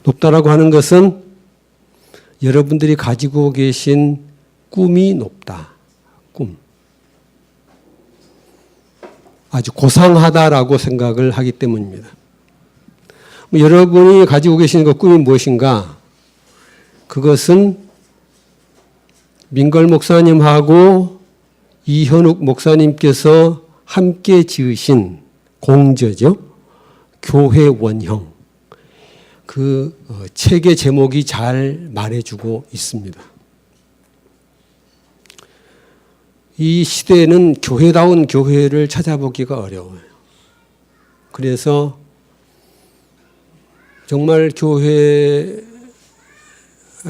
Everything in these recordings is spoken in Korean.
높다라고 하는 것은 여러분들이 가지고 계신 꿈이 높다. 꿈. 아주 고상하다라고 생각을 하기 때문입니다. 여러분이 가지고 계시는 그 꿈이 무엇인가? 그것은 민걸 목사님하고 이현욱 목사님께서 함께 지으신 공저죠. 교회 원형. 그 책의 제목이 잘 말해주고 있습니다. 이 시대에는 교회다운 교회를 찾아보기가 어려워요. 그래서 정말 교회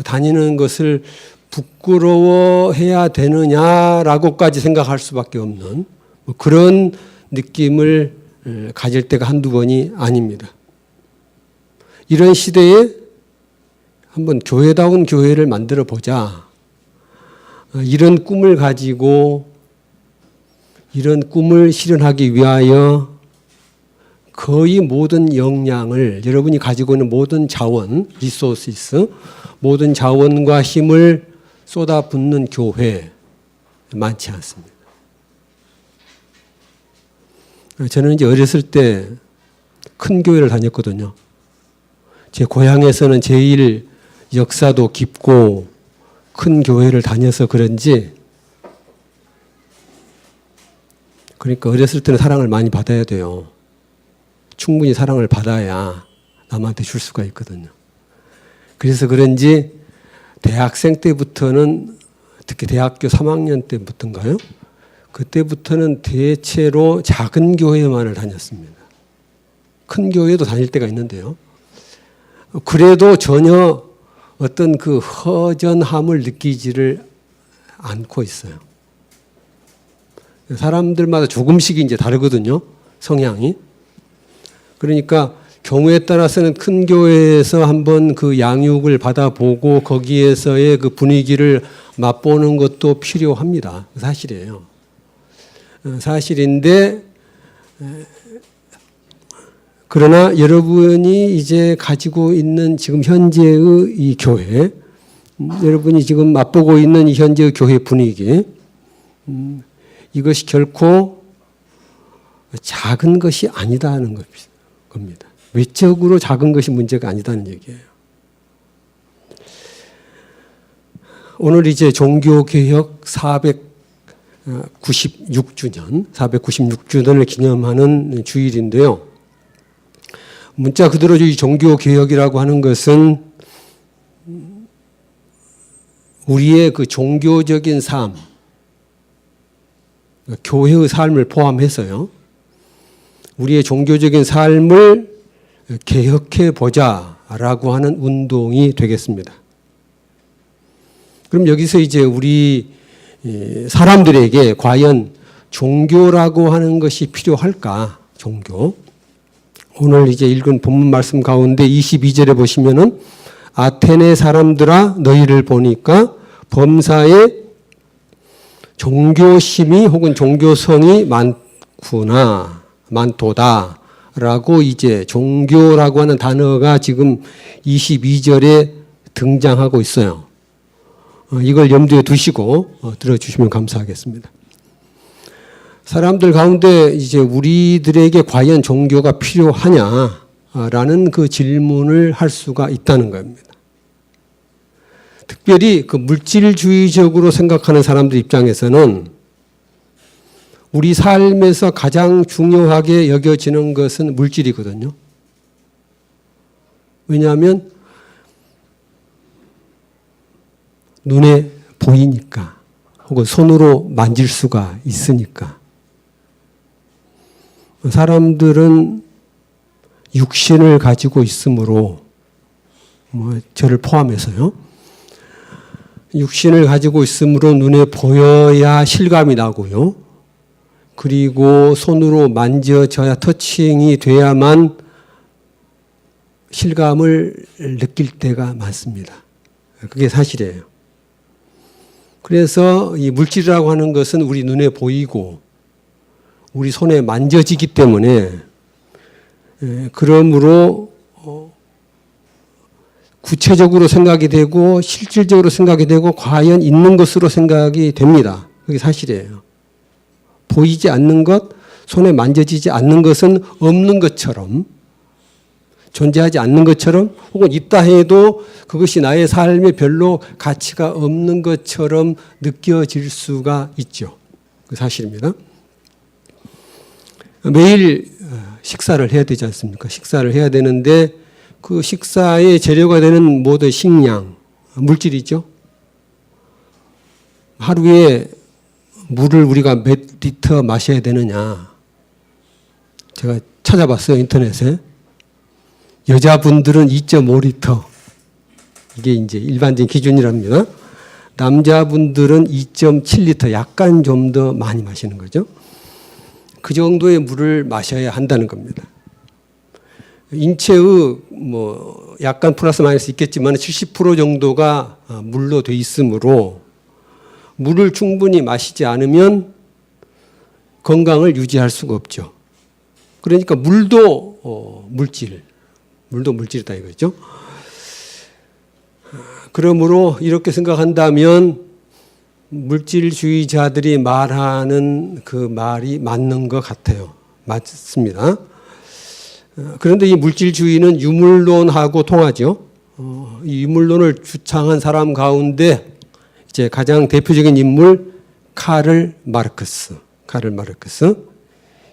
다니는 것을 부끄러워해야 되느냐라고까지 생각할 수밖에 없는 그런 느낌을 가질 때가 한두 번이 아닙니다. 이런 시대에 한번 교회다운 교회를 만들어 보자. 이런 꿈을 가지고 이런 꿈을 실현하기 위하여 거의 모든 역량을 여러분이 가지고 있는 모든 자원, 리소시스, 모든 자원과 힘을 쏟아붓는 교회 많지 않습니다. 저는 이제 어렸을 때 큰 교회를 다녔거든요. 제 고향에서는 제일 역사도 깊고 큰 교회를 다녀서 그런지 그러니까 어렸을 때는 사랑을 많이 받아야 돼요. 충분히 사랑을 받아야 남한테 줄 수가 있거든요. 그래서 그런지 대학생 때부터는 특히 대학교 3학년 때부터인가요? 그때부터는 대체로 작은 교회만을 다녔습니다. 큰 교회도 다닐 때가 있는데요. 그래도 전혀 어떤 그 허전함을 느끼지를 않고 있어요. 사람들마다 조금씩 이제 다르거든요. 성향이. 그러니까 경우에 따라서는 큰 교회에서 한번 그 양육을 받아보고 거기에서의 그 분위기를 맛보는 것도 필요합니다. 사실이에요. 사실인데 그러나 여러분이 이제 가지고 있는 지금 현재의 이 교회, 여러분이 지금 맛보고 있는 이 현재의 교회 분위기, 이것이 결코 작은 것이 아니다는 겁니다. 외적으로 작은 것이 문제가 아니다는 얘기예요. 오늘 이제 종교개혁 496주년을 기념하는 주일인데요. 문자 그대로 이 종교개혁이라고 하는 것은 우리의 그 종교적인 삶, 교회의 삶을 포함해서요. 우리의 종교적인 삶을 개혁해 보자라고 하는 운동이 되겠습니다. 그럼 여기서 이제 우리 사람들에게 과연 종교라고 하는 것이 필요할까? 종교. 오늘 이제 읽은 본문 말씀 가운데 22절에 보시면은 아테네 사람들아 너희를 보니까 범사에 종교심이 혹은 종교성이 많도다라고 이제 종교라고 하는 단어가 지금 22절에 등장하고 있어요. 이걸 염두에 두시고 들어주시면 감사하겠습니다. 사람들 가운데 이제 우리들에게 과연 종교가 필요하냐라는 그 질문을 할 수가 있다는 겁니다. 특별히 그 물질주의적으로 생각하는 사람들 입장에서는 우리 삶에서 가장 중요하게 여겨지는 것은 물질이거든요. 왜냐하면 눈에 보이니까 혹은 손으로 만질 수가 있으니까. 사람들은 육신을 가지고 있으므로 저를 포함해서요. 육신을 가지고 있으므로 눈에 보여야 실감이 나고요. 그리고 손으로 만져져야 터칭이 돼야만 실감을 느낄 때가 많습니다. 그게 사실이에요. 그래서 이 물질이라고 하는 것은 우리 눈에 보이고 우리 손에 만져지기 때문에 그러므로 구체적으로 생각이 되고 실질적으로 생각이 되고 과연 있는 것으로 생각이 됩니다. 그게 사실이에요. 보이지 않는 것, 손에 만져지지 않는 것은 없는 것처럼, 존재하지 않는 것처럼, 혹은 있다 해도 그것이 나의 삶에 별로 가치가 없는 것처럼 느껴질 수가 있죠. 그 사실입니다. 매일 식사를 해야 되지 않습니까? 식사를 해야 되는데 그 식사의 재료가 되는 모든 식량, 물질이죠. 하루에 물을 우리가 몇 리터 마셔야 되느냐. 제가 찾아봤어요, 인터넷에. 여자분들은 2.5리터. 이게 이제 일반적인 기준이랍니다. 남자분들은 2.7리터. 약간 좀 더 많이 마시는 거죠. 그 정도의 물을 마셔야 한다는 겁니다. 인체의 뭐 약간 플러스 마이너스 있겠지만 70% 정도가 물로 돼 있으므로 물을 충분히 마시지 않으면 건강을 유지할 수가 없죠. 그러니까 물도 물질이다 이거죠. 그러므로 이렇게 생각한다면 물질주의자들이 말하는 그 말이 맞는 것 같아요. 맞습니다. 그런데 이 물질주의는 유물론하고 통하죠. 이 유물론을 주창한 사람 가운데 이제 가장 대표적인 인물 카를 마르크스.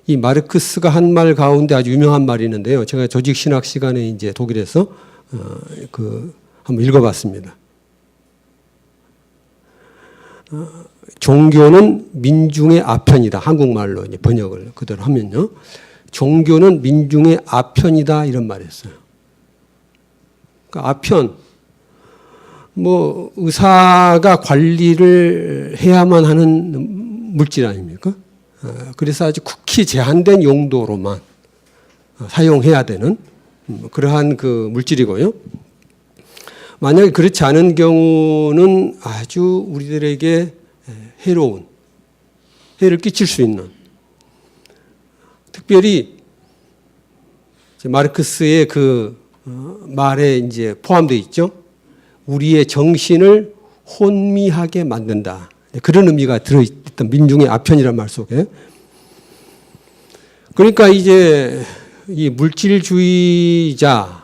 이 마르크스가 한 말 가운데 아주 유명한 말이 있는데요. 제가 조직신학 시간에 이제 독일에서 한번 읽어봤습니다. 종교는 민중의 아편이다. 한국말로 이제 번역을 그대로 하면요. 종교는 민중의 아편이다. 이런 말이었어요. 그러니까 아편, 뭐, 의사가 관리를 해야만 하는 물질 아닙니까? 그래서 아주 극히 제한된 용도로만 사용해야 되는 그러한 그 물질이고요. 만약에 그렇지 않은 경우는 아주 우리들에게 해를 끼칠 수 있는, 특별히 마르크스의 그 말에 이제 포함되어 있죠. 우리의 정신을 혼미하게 만든다. 그런 의미가 들어있던 민중의 아편이라는 말 속에. 그러니까 이제 이 물질주의자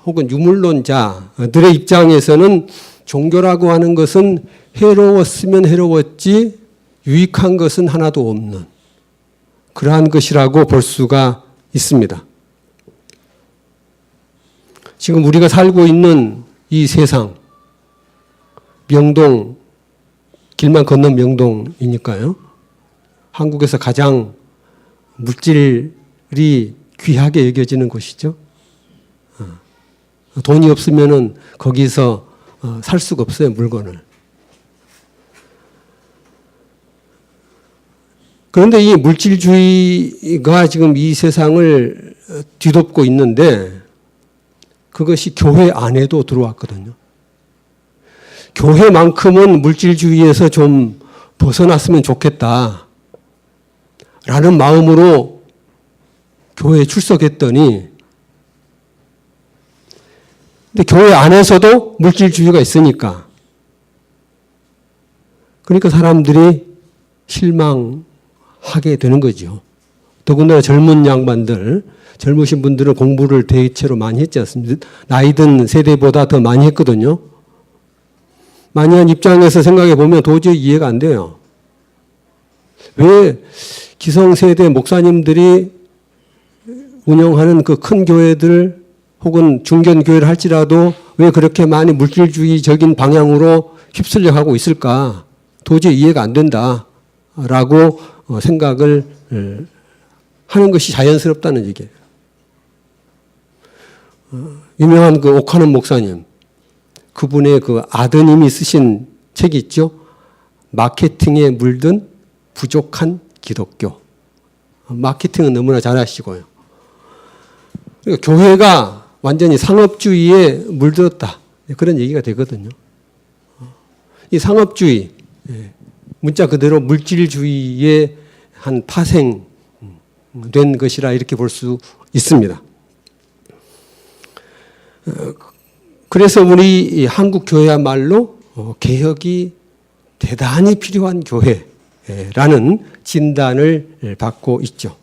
혹은 유물론자들의 입장에서는 종교라고 하는 것은 해로웠으면 해로웠지 유익한 것은 하나도 없는 그러한 것이라고 볼 수가 있습니다. 지금 우리가 살고 있는 이 세상, 명동, 길만 건넌 명동이니까요. 한국에서 가장 물질이 귀하게 여겨지는 곳이죠. 돈이 없으면은 거기서 살 수가 없어요, 물건을. 그런데 이 물질주의가 지금 이 세상을 뒤덮고 있는데 그것이 교회 안에도 들어왔거든요. 교회만큼은 물질주의에서 좀 벗어났으면 좋겠다 라는 마음으로 교회에 출석했더니 근데 교회 안에서도 물질주의가 있으니까 그러니까 사람들이 실망하게 되는 거죠. 더군다나 젊은 양반들, 젊으신 분들은 공부를 대체로 많이 했지 않습니까? 나이 든 세대보다 더 많이 했거든요. 많이 한 입장에서 생각해 보면 도저히 이해가 안 돼요. 왜 기성세대 목사님들이 운영하는 그 큰 교회들 혹은 중견교회를 할지라도 왜 그렇게 많이 물질주의적인 방향으로 휩쓸려 가고 있을까? 도저히 이해가 안 된다라고 생각을 하는 것이 자연스럽다는 얘기예요. 유명한 그 오카논 목사님, 그분의 그 아드님이 쓰신 책이 있죠. 마케팅에 물든 부족한 기독교. 마케팅은 너무나 잘하시고요. 그러니까 교회가 완전히 상업주의에 물들었다. 그런 얘기가 되거든요. 이 상업주의, 문자 그대로 물질주의의 한 파생된 것이라 이렇게 볼 수 있습니다. 그래서 우리 이 한국 교회야말로 개혁이 대단히 필요한 교회라는 진단을 받고 있죠.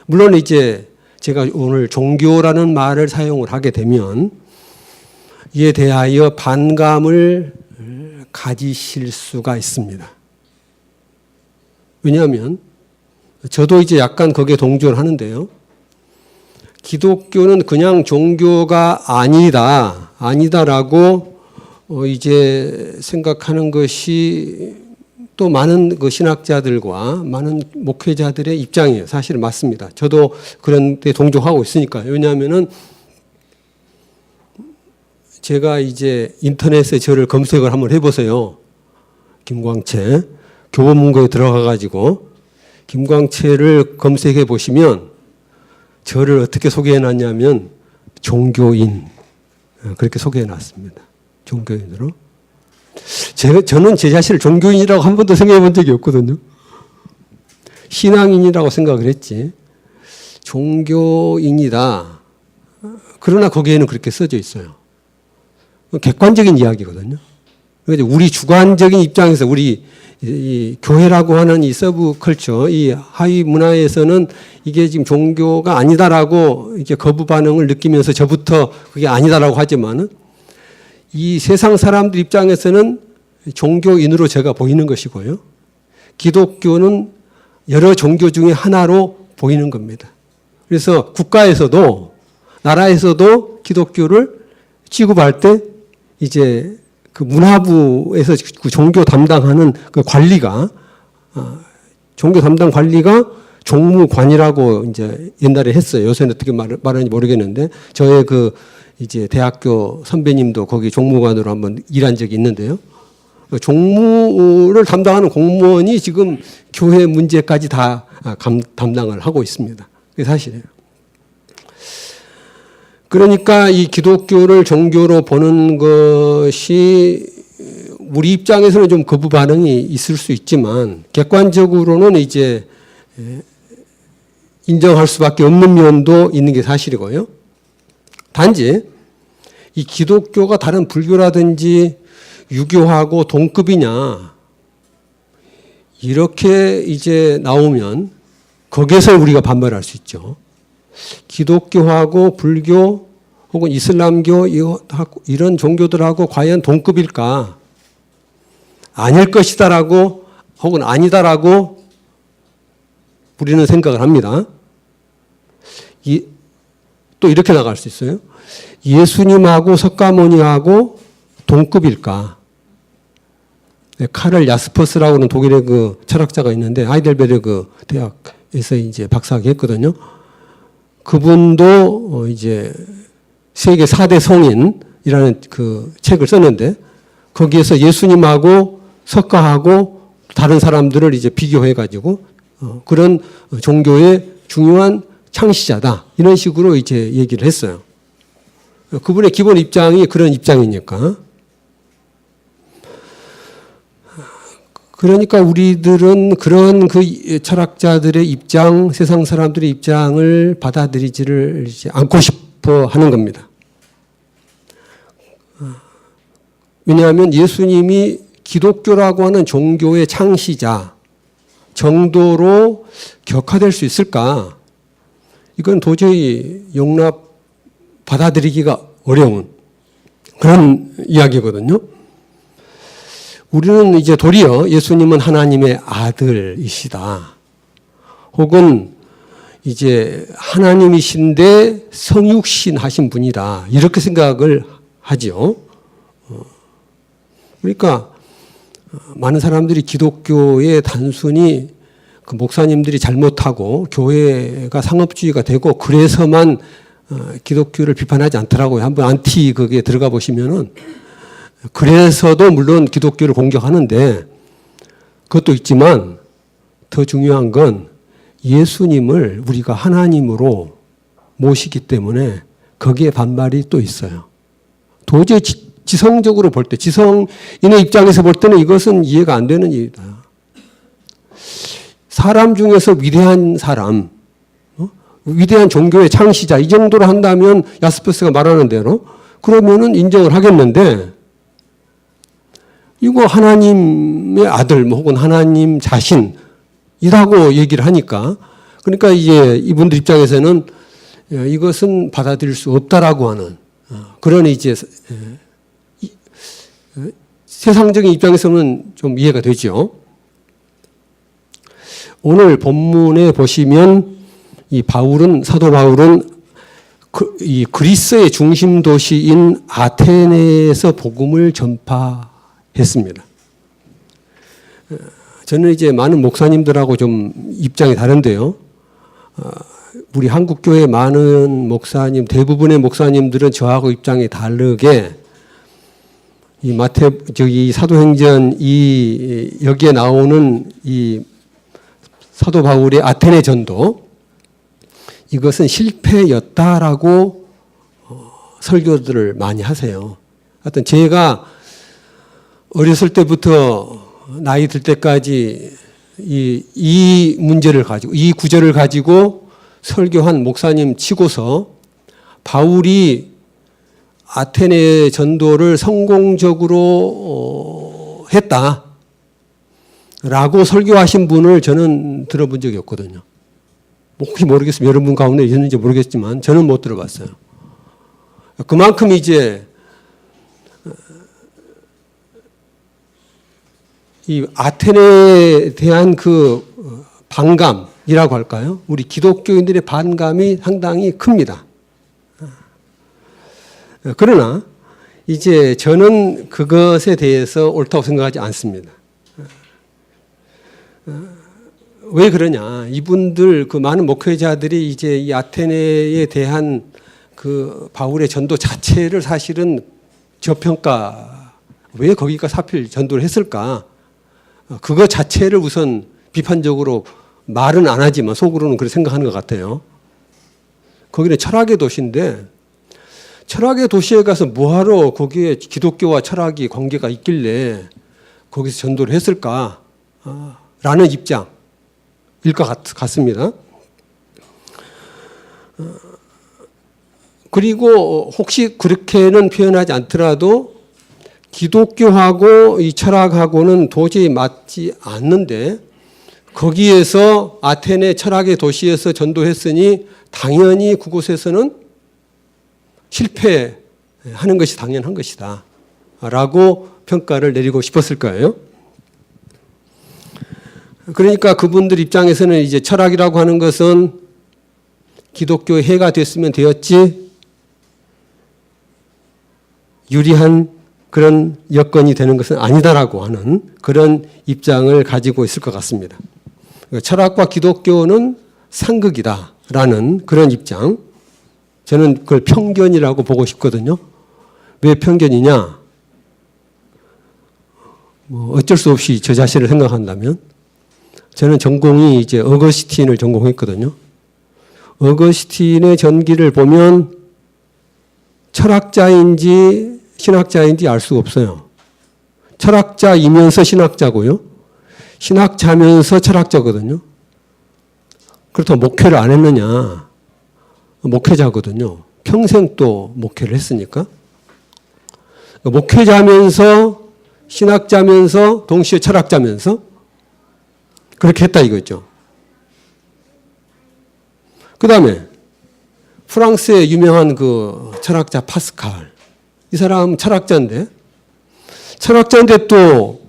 물론 이제 제가 오늘 종교라는 말을 사용을 하게 되면 이에 대하여 반감을 가지실 수가 있습니다. 왜냐하면 저도 이제 약간 거기에 동조를 하는데요. 기독교는 그냥 종교가 아니다라고 이제 생각하는 것이 또 많은 그 신학자들과 많은 목회자들의 입장이에요. 사실 맞습니다. 저도 그런 데 동조하고 있으니까요. 왜냐하면은 제가 이제 인터넷에 저를 검색을 한번 해보세요. 김광채. 교보문고에 들어가가지고 김광채를 검색해 보시면 저를 어떻게 소개해 놨냐면 종교인. 그렇게 소개해 놨습니다. 종교인으로. 저는 제 자신을 종교인이라고 한 번도 생각해 본 적이 없거든요. 신앙인이라고 생각을 했지. 종교인이다. 그러나 거기에는 그렇게 써져 있어요. 객관적인 이야기거든요. 우리 주관적인 입장에서 우리 이 교회라고 하는 이 서브컬처, 이 하위 문화에서는 이게 지금 종교가 아니다라고 이제 거부 반응을 느끼면서 저부터 그게 아니다라고 하지만은 이 세상 사람들 입장에서는 종교인으로 제가 보이는 것이고요. 기독교는 여러 종교 중에 하나로 보이는 겁니다. 그래서 국가에서도 나라에서도 기독교를 취급할 때 이제 그 문화부에서 그 종교 담당하는 그 관리가 종교 담당 관리가 종무관이라고 이제 옛날에 했어요. 요새는 어떻게 말하는지 모르겠는데 저의 그 이제 대학교 선배님도 거기 종무관으로 한번 일한 적이 있는데요. 종무를 담당하는 공무원이 지금 교회 문제까지 다 담당을 하고 있습니다. 그게 사실이에요. 그러니까 이 기독교를 종교로 보는 것이 우리 입장에서는 좀 거부 반응이 있을 수 있지만 객관적으로는 이제 인정할 수밖에 없는 면도 있는 게 사실이고요. 단지 이 기독교가 다른 불교라든지 유교하고 동급이냐 이렇게 이제 나오면 거기에서 우리가 반발할 수 있죠. 기독교하고 불교 혹은 이슬람교 이런 종교들하고 과연 동급일까? 아닐 것이다라고 혹은 아니다라고 우리는 생각을 합니다. 또 이렇게 나갈 수 있어요. 예수님하고 석가모니하고 동급일까? 카를 야스퍼스라고 하는 독일의 그 철학자가 있는데 하이델베르그 대학에서 이제 박사학위 했거든요. 그분도 이제 세계 4대 성인이라는 그 책을 썼는데 거기에서 예수님하고 석가하고 다른 사람들을 이제 비교해 가지고 그런 종교의 중요한 창시자다. 이런 식으로 이제 얘기를 했어요. 그분의 기본 입장이 그런 입장이니까. 그러니까 우리들은 그런 그 철학자들의 입장, 세상 사람들의 입장을 받아들이지를 않고 싶어 하는 겁니다. 왜냐하면 예수님이 기독교라고 하는 종교의 창시자 정도로 격화될 수 있을까? 이건 도저히 받아들이기가 어려운 그런 이야기거든요. 우리는 이제 도리어 예수님은 하나님의 아들이시다. 혹은 이제 하나님이신데 성육신 하신 분이다. 이렇게 생각을 하지요. 그러니까 많은 사람들이 기독교에 단순히 그 목사님들이 잘못하고 교회가 상업주의가 되고 그래서만 기독교를 비판하지 않더라고요. 한번 안티 거기에 들어가 보시면은 그래서도 물론 기독교를 공격하는데 그것도 있지만 더 중요한 건 예수님을 우리가 하나님으로 모시기 때문에 거기에 반발이 또 있어요. 도저히 지성적으로 볼 때, 지성인의 입장에서 볼 때는 이것은 이해가 안 되는 일이다. 사람 중에서 위대한 사람, 위대한 종교의 창시자 이 정도로 한다면 야스퍼스가 말하는 대로 그러면은 인정을 하겠는데 이거 하나님의 아들 뭐 혹은 하나님 자신이라고 얘기를 하니까 그러니까 이제 이분들 입장에서는 이것은 받아들일 수 없다라고 하는 그런 이제 세상적인 입장에서는 좀 이해가 되죠. 오늘 본문에 보시면 이 사도 바울은 이 그리스의 중심 도시인 아테네에서 복음을 전파했습니다. 저는 이제 많은 목사님들하고 좀 입장이 다른데요. 우리 한국교회 많은 목사님, 대부분의 목사님들은 저하고 입장이 다르게 이 사도행전 여기에 나오는 이 사도 바울의 아테네 전도 이것은 실패였다라고 설교들을 많이 하세요. 하여튼 제가 어렸을 때부터 나이 들 때까지 이 문제를 가지고 이 구절을 가지고 설교한 목사님 치고서 바울이 아테네 전도를 성공적으로 했다라고 설교하신 분을 저는 들어본 적이 없거든요. 혹시 모르겠습니다. 여러분 가운데 있는지 모르겠지만 저는 못 들어봤어요. 그만큼 이제 이 아테네에 대한 그 반감이라고 할까요? 우리 기독교인들의 반감이 상당히 큽니다. 그러나 이제 저는 그것에 대해서 옳다고 생각하지 않습니다. 왜 그러냐? 이분들 그 많은 목회자들이 이제 이 아테네에 대한 그 바울의 전도 자체를 사실은 저평가, 왜 거기가 하필 전도를 했을까? 그거 자체를 우선 비판적으로 말은 안 하지만 속으로는 그렇게 생각하는 것 같아요. 거기는 철학의 도시인데 철학의 도시에 가서 뭐하러 거기에 기독교와 철학이 관계가 있길래 거기서 전도를 했을까? 라는 입장일 것 같습니다. 그리고 혹시 그렇게는 표현하지 않더라도 기독교하고 이 철학하고는 도저히 맞지 않는데 거기에서 아테네 철학의 도시에서 전도했으니 당연히 그곳에서는 실패하는 것이 당연한 것이다 라고 평가를 내리고 싶었을 거예요. 그러니까 그분들 입장에서는 이제 철학이라고 하는 것은 기독교의 해가 됐으면 되었지 유리한 그런 여건이 되는 것은 아니다라고 하는 그런 입장을 가지고 있을 것 같습니다. 철학과 기독교는 상극이다라는 그런 입장. 저는 그걸 편견이라고 보고 싶거든요. 왜 편견이냐? 어쩔 수 없이 저 자신을 생각한다면 저는 전공이 이제 어거스틴을 전공했거든요. 어거스틴의 전기를 보면 철학자인지 신학자인지 알 수가 없어요. 철학자이면서 신학자고요. 신학자면서 철학자거든요. 그렇다고 목회를 안 했느냐? 목회자거든요. 평생 또 목회를 했으니까. 목회자면서 신학자면서 동시에 철학자면서 그렇게 했다 이거죠. 그 다음에 프랑스의 유명한 그 철학자 파스칼. 이 사람 철학자인데 또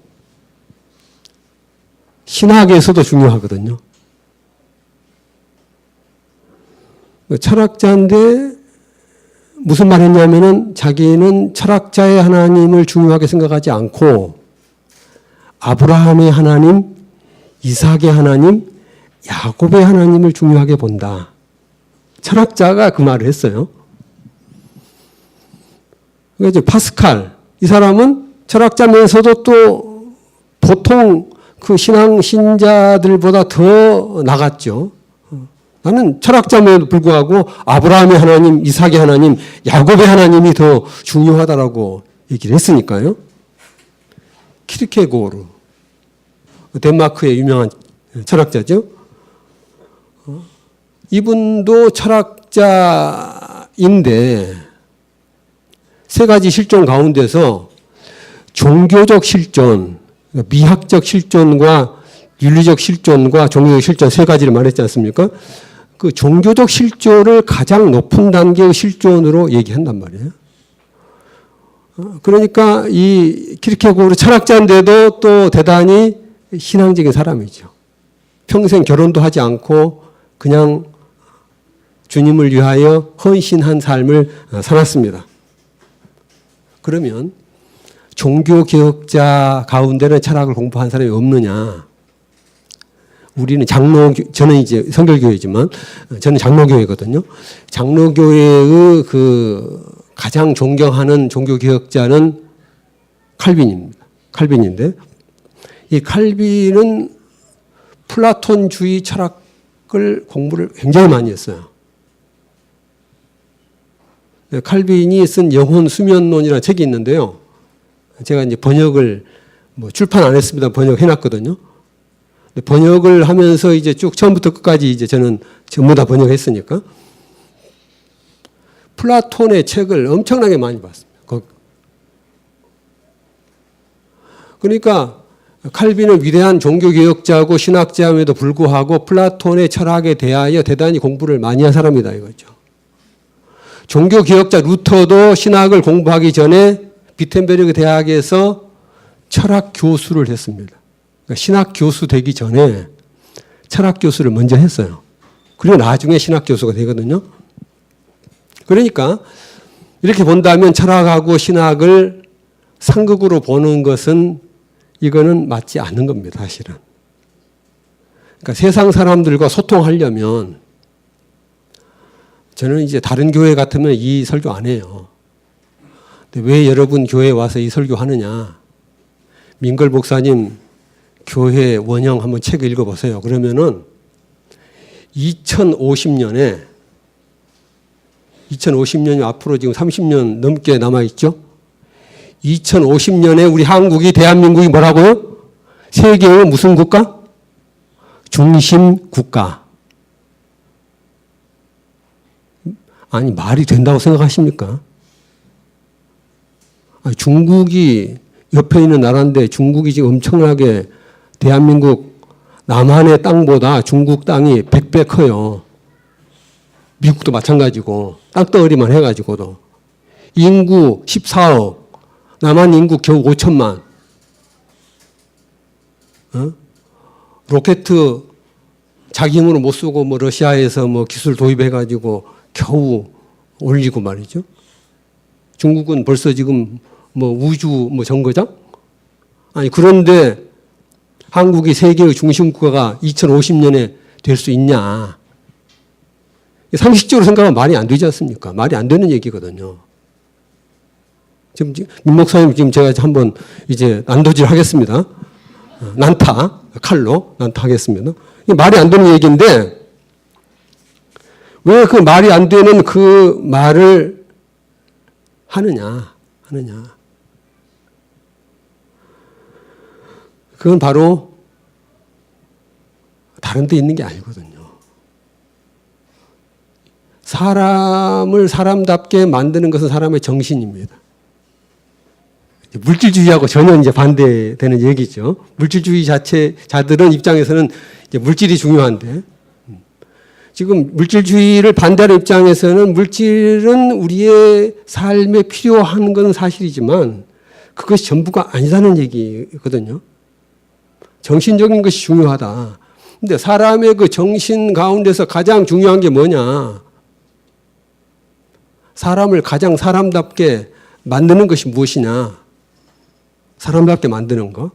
신학에서도 중요하거든요. 철학자인데 무슨 말 했냐면은 자기는 철학자의 하나님을 중요하게 생각하지 않고 아브라함의 하나님, 이삭의 하나님, 야곱의 하나님을 중요하게 본다. 철학자가 그 말을 했어요. 그래서 파스칼, 이 사람은 철학자면서도 또 보통 그 신자들보다 더 나갔죠. 나는 철학자임에도 불구하고 아브라함의 하나님, 이삭의 하나님, 야곱의 하나님이 더 중요하다라고 얘기를 했으니까요. 키르케고르, 덴마크의 유명한 철학자죠. 이분도 철학자인데 세 가지 실존 가운데서 종교적 실존, 미학적 실존과 윤리적 실존과 종교적 실존 세 가지를 말했지 않습니까? 그 종교적 실존을 가장 높은 단계의 실존으로 얘기한단 말이에요. 그러니까 이 키르케고르 철학자인데도 또 대단히 신앙적인 사람이죠. 평생 결혼도 하지 않고 그냥 주님을 위하여 헌신한 삶을 살았습니다. 그러면 종교개혁자 가운데는 철학을 공부한 사람이 없느냐? 우리는 저는 이제 성결교회지만 저는 장로교회거든요. 장로교회의 그 가장 존경하는 종교개혁자는 칼빈입니다. 칼빈인데 이 칼빈은 플라톤주의 철학을 공부를 굉장히 많이 했어요. 칼빈이 쓴 영혼 수면론이라는 책이 있는데요. 제가 이제 번역을 출판 안 했습니다. 번역해놨거든요. 번역을 하면서 이제 쭉 처음부터 끝까지 이제 저는 전부 다 번역했으니까 플라톤의 책을 엄청나게 많이 봤습니다. 그러니까 칼빈은 위대한 종교개혁자고 신학자임에도 불구하고 플라톤의 철학에 대하여 대단히 공부를 많이 한 사람이다 이거죠. 종교개혁자 루터도 신학을 공부하기 전에 비텐베르그 대학에서 철학 교수를 했습니다. 그러니까 신학 교수 되기 전에 철학 교수를 먼저 했어요. 그리고 나중에 신학 교수가 되거든요. 그러니까 이렇게 본다면 철학하고 신학을 상극으로 보는 것은 이거는 맞지 않는 겁니다, 사실은. 그러니까 세상 사람들과 소통하려면 저는 이제 다른 교회 같으면 이 설교 안 해요. 근데 왜 여러분 교회에 와서 이 설교 하느냐? 민걸 목사님 교회 원형 한번 책 읽어보세요. 그러면은 2050년이 앞으로 지금 30년 넘게 남아있죠? 2050년에 우리 한국이, 대한민국이 뭐라고요? 세계의 무슨 국가? 중심 국가. 아니, 말이 된다고 생각하십니까? 아니, 중국이 옆에 있는 나라인데 중국이 지금 엄청나게 대한민국 남한의 땅보다 중국 땅이 100배 커요. 미국도 마찬가지고 땅덩어리만 해가지고도 인구 14억, 남한 인구 겨우 5천만. 로켓 자기 힘으로 못 쏘고 뭐 러시아에서 뭐 기술 도입해가지고 겨우 올리고 말이죠. 중국은 벌써 지금 뭐 우주 뭐 정거장? 아니 그런데 한국이 세계의 중심 국가가 2050년에 될 수 있냐? 상식적으로 생각하면 말이 안 되지 않습니까? 말이 안 되는 얘기거든요. 지금 민 목사님 지금 제가 한번 이제 난도질 하겠습니다. 난타 칼로 난타하겠습니다. 말이 안 되는 얘기인데 왜 그 말이 안 되는 그 말을 하느냐? 그건 바로 다른 데 있는 게 아니거든요. 사람을 사람답게 만드는 것은 사람의 정신입니다. 물질주의하고 전혀 이제 반대되는 얘기죠. 물질주의 자들은 입장에서는 이제 물질이 중요한데, 지금 물질주의를 반대하는 입장에서는 물질은 우리의 삶에 필요한 건 사실이지만 그것이 전부가 아니라는 얘기거든요. 정신적인 것이 중요하다. 근데 사람의 그 정신 가운데서 가장 중요한 게 뭐냐? 사람을 가장 사람답게 만드는 것이 무엇이냐? 사람답게 만드는 거.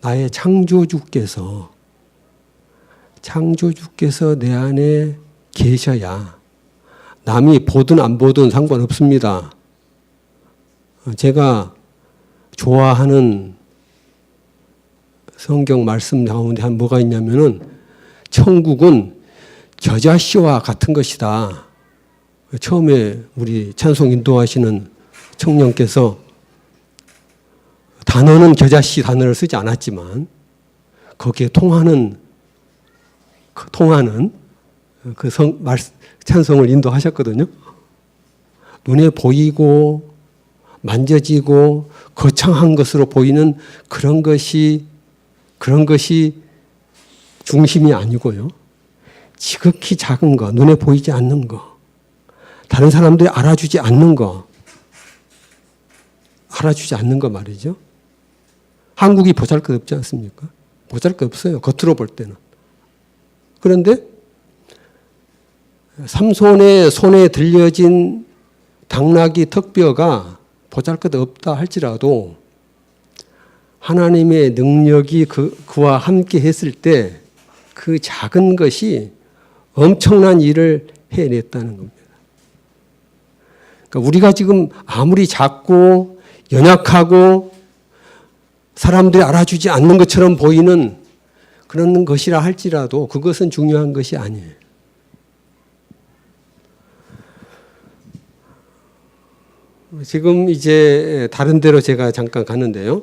나의 창조주께서 내 안에 계셔야 남이 보든 안 보든 상관없습니다. 제가 좋아하는 성경 말씀 가운데 한 뭐가 있냐면은 천국은 겨자씨와 같은 것이다. 처음에 우리 찬송 인도하시는 청년께서 단어는 겨자씨 단어를 쓰지 않았지만 거기에 통하는 그 찬송을 인도하셨거든요. 눈에 보이고 만져지고 거창한 것으로 보이는 그런 것이 중심이 아니고요. 지극히 작은 거, 눈에 보이지 않는 거, 다른 사람들이 알아주지 않는 거 말이죠. 한국이 보잘것없지 않습니까? 보잘것없어요. 겉으로 볼 때는. 그런데 삼손의 손에 들려진 당나귀 턱뼈가 보잘것없다 할지라도 하나님의 능력이 그와 함께 했을 때 그 작은 것이 엄청난 일을 해냈다는 겁니다. 그러니까 우리가 지금 아무리 작고 연약하고 사람들이 알아주지 않는 것처럼 보이는 그런 것이라 할지라도 그것은 중요한 것이 아니에요. 지금 이제 다른 데로 제가 잠깐 가는데요.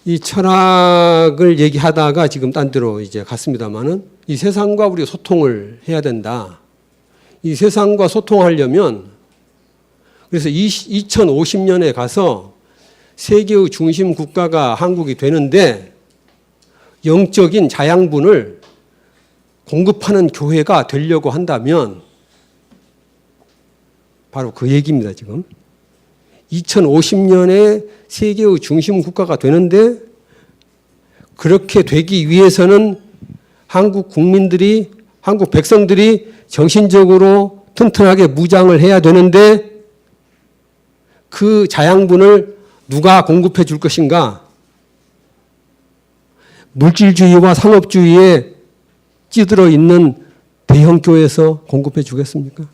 이 철학을 얘기하다가 지금 딴 데로 이제 갔습니다만은 이 세상과 우리가 소통을 해야 된다. 이 세상과 소통하려면 그래서 2050년에 가서 세계의 중심 국가가 한국이 되는데 영적인 자양분을 공급하는 교회가 되려고 한다면 바로 그 얘기입니다, 지금. 2050년에 세계의 중심 국가가 되는데 그렇게 되기 위해서는 한국 국민들이, 한국 백성들이 정신적으로 튼튼하게 무장을 해야 되는데 그 자양분을 누가 공급해 줄 것인가? 물질주의와 상업주의에 찌들어 있는 대형교회에서 공급해 주겠습니까?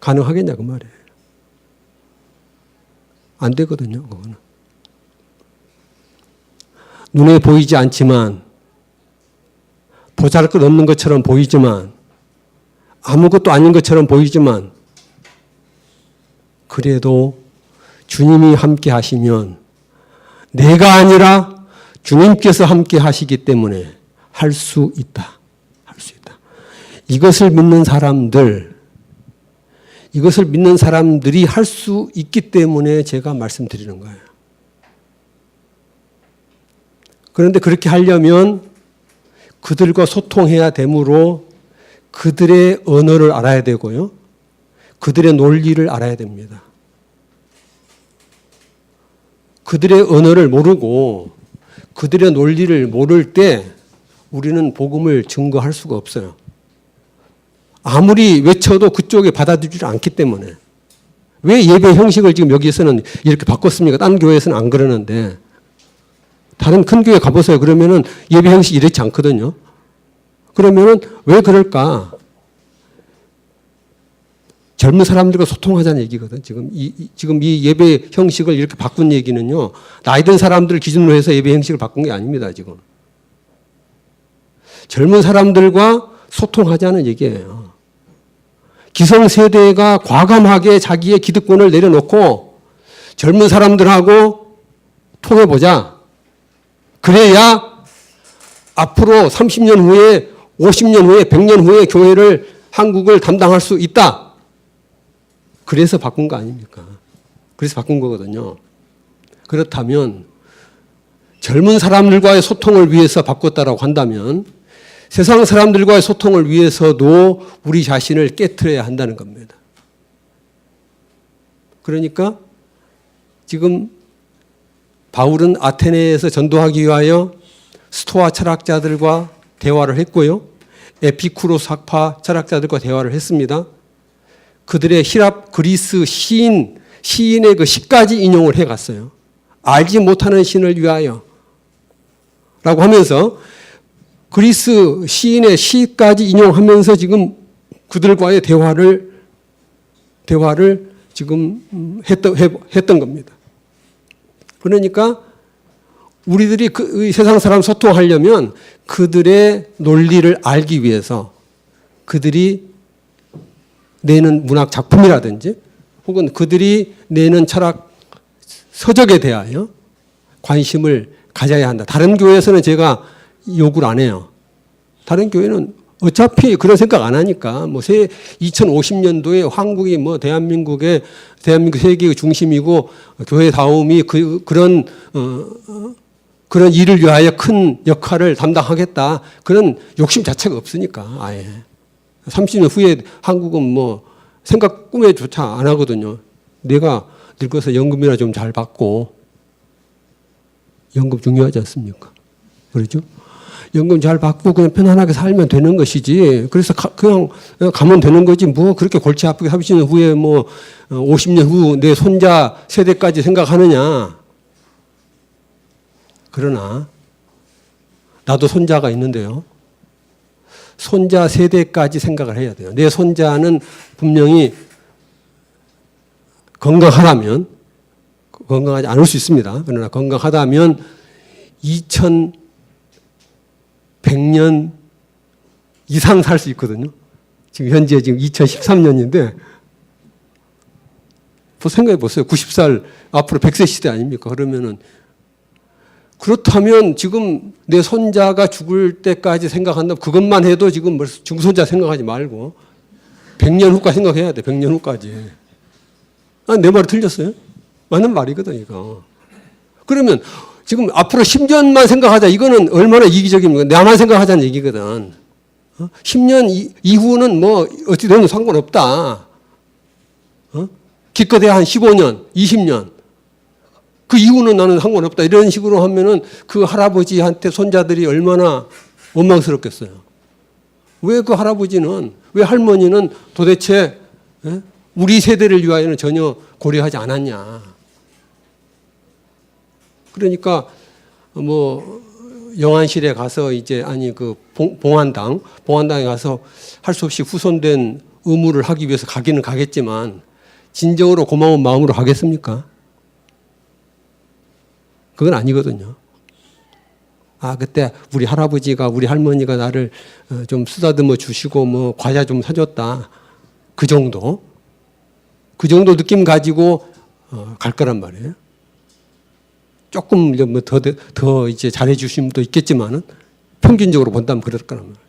가능하겠냐 그 말이에요. 안 되거든요, 그거는. 눈에 보이지 않지만 보잘것없는 것처럼 보이지만 아무것도 아닌 것처럼 보이지만 그래도 주님이 함께 하시면 내가 아니라 주님께서 함께 하시기 때문에 할 수 있다. 할 수 있다. 이것을 믿는 사람들이 할 수 있기 때문에 제가 말씀드리는 거예요. 그런데 그렇게 하려면 그들과 소통해야 되므로 그들의 언어를 알아야 되고요. 그들의 논리를 알아야 됩니다. 그들의 언어를 모르고 그들의 논리를 모를 때 우리는 복음을 증거할 수가 없어요. 아무리 외쳐도 그쪽에 받아들이지 않기 때문에. 왜 예배 형식을 지금 여기에서는 이렇게 바꿨습니까? 다른 교회에서는 안 그러는데. 다른 큰 교회 가보세요. 그러면은 예배 형식이 이렇지 않거든요. 그러면은 왜 그럴까? 젊은 사람들과 소통하자는 얘기거든. 지금 이 예배 형식을 이렇게 바꾼 얘기는요. 나이 든 사람들을 기준으로 해서 예배 형식을 바꾼 게 아닙니다. 지금. 젊은 사람들과 소통하자는 얘기예요. 기성세대가 과감하게 자기의 기득권을 내려놓고 젊은 사람들하고 통해보자. 그래야 앞으로 30년 후에 50년 후에 100년 후에 교회를 한국을 담당할 수 있다. 그래서 바꾼 거 아닙니까? 그래서 바꾼 거거든요. 그렇다면 젊은 사람들과의 소통을 위해서 바꿨다라고 한다면 세상 사람들과의 소통을 위해서도 우리 자신을 깨트려야 한다는 겁니다. 그러니까 지금 바울은 아테네에서 전도하기 위하여 스토아 철학자들과 대화를 했고요. 에피쿠로스 학파 철학자들과 대화를 했습니다. 그들의 히랍 그리스 시인의 그 시까지 인용을 해갔어요. 알지 못하는 신을 위하여 라고 하면서 그리스 시인의 시까지 인용하면서 지금 그들과의 대화를 지금 했던 겁니다. 그러니까 우리들이 세상 사람 소통하려면 그들의 논리를 알기 위해서 그들이 내는 문학 작품이라든지 혹은 그들이 내는 철학 서적에 대하여 관심을 가져야 한다. 다른 교회에서는 제가 요구를 안 해요. 다른 교회는 어차피 그런 생각 안 하니까 2050년도에 한국이 대한민국 세계의 중심이고 교회다움이 그런 일을 위하여 큰 역할을 담당하겠다. 그런 욕심 자체가 없으니까 아예 30년 후에 한국은 생각 꿈에조차 안 하거든요. 내가 늙어서 연금이나 좀 잘 받고 연금 중요하지 않습니까? 그렇죠? 연금 잘 받고 그냥 편안하게 살면 되는 것이지. 그래서 그냥 가면 되는 거지. 그렇게 골치 아프게 30년 후에 50년 후 내 손자 세대까지 생각하느냐. 그러나 나도 손자가 있는데요. 손자 세대까지 생각을 해야 돼요. 내 손자는 분명히 건강하다면, 건강하지 않을 수 있습니다. 그러나 건강하다면 2100년 이상 살 수 있거든요. 지금 현재 2013년인데, 생각해 보세요. 90살, 앞으로 100세 시대 아닙니까? 그렇다면 지금 내 손자가 죽을 때까지 생각한다면 그것만 해도 지금 중손자 생각하지 말고 100년 후까지 생각해야 돼. 100년 후까지. 내 말이 틀렸어요? 맞는 말이거든, 이거. 그러면 지금 앞으로 10년만 생각하자. 이거는 얼마나 이기적입니까? 나만 생각하자는 얘기거든. 10년 이후는 어찌되든 상관없다. 기껏해야 한 15년, 20년. 그 이후는 나는 상관없다. 이런 식으로 하면은 그 할아버지한테 손자들이 얼마나 원망스럽겠어요. 왜 그 할아버지는, 왜 할머니는 도대체 우리 세대를 위하여는 전혀 고려하지 않았냐. 그러니까 영안실에 가서 봉안당에 가서 할 수 없이 후손된 의무를 하기 위해서 가기는 가겠지만 진정으로 고마운 마음으로 가겠습니까? 그건 아니거든요. 그때 우리 할아버지가, 우리 할머니가 나를 좀 쓰다듬어 주시고 과자 좀 사줬다. 그 정도 느낌 가지고 갈 거란 말이에요. 조금 더 이제 잘해 주신 분도 있겠지만은 평균적으로 본다면 그럴 거란 말이에요.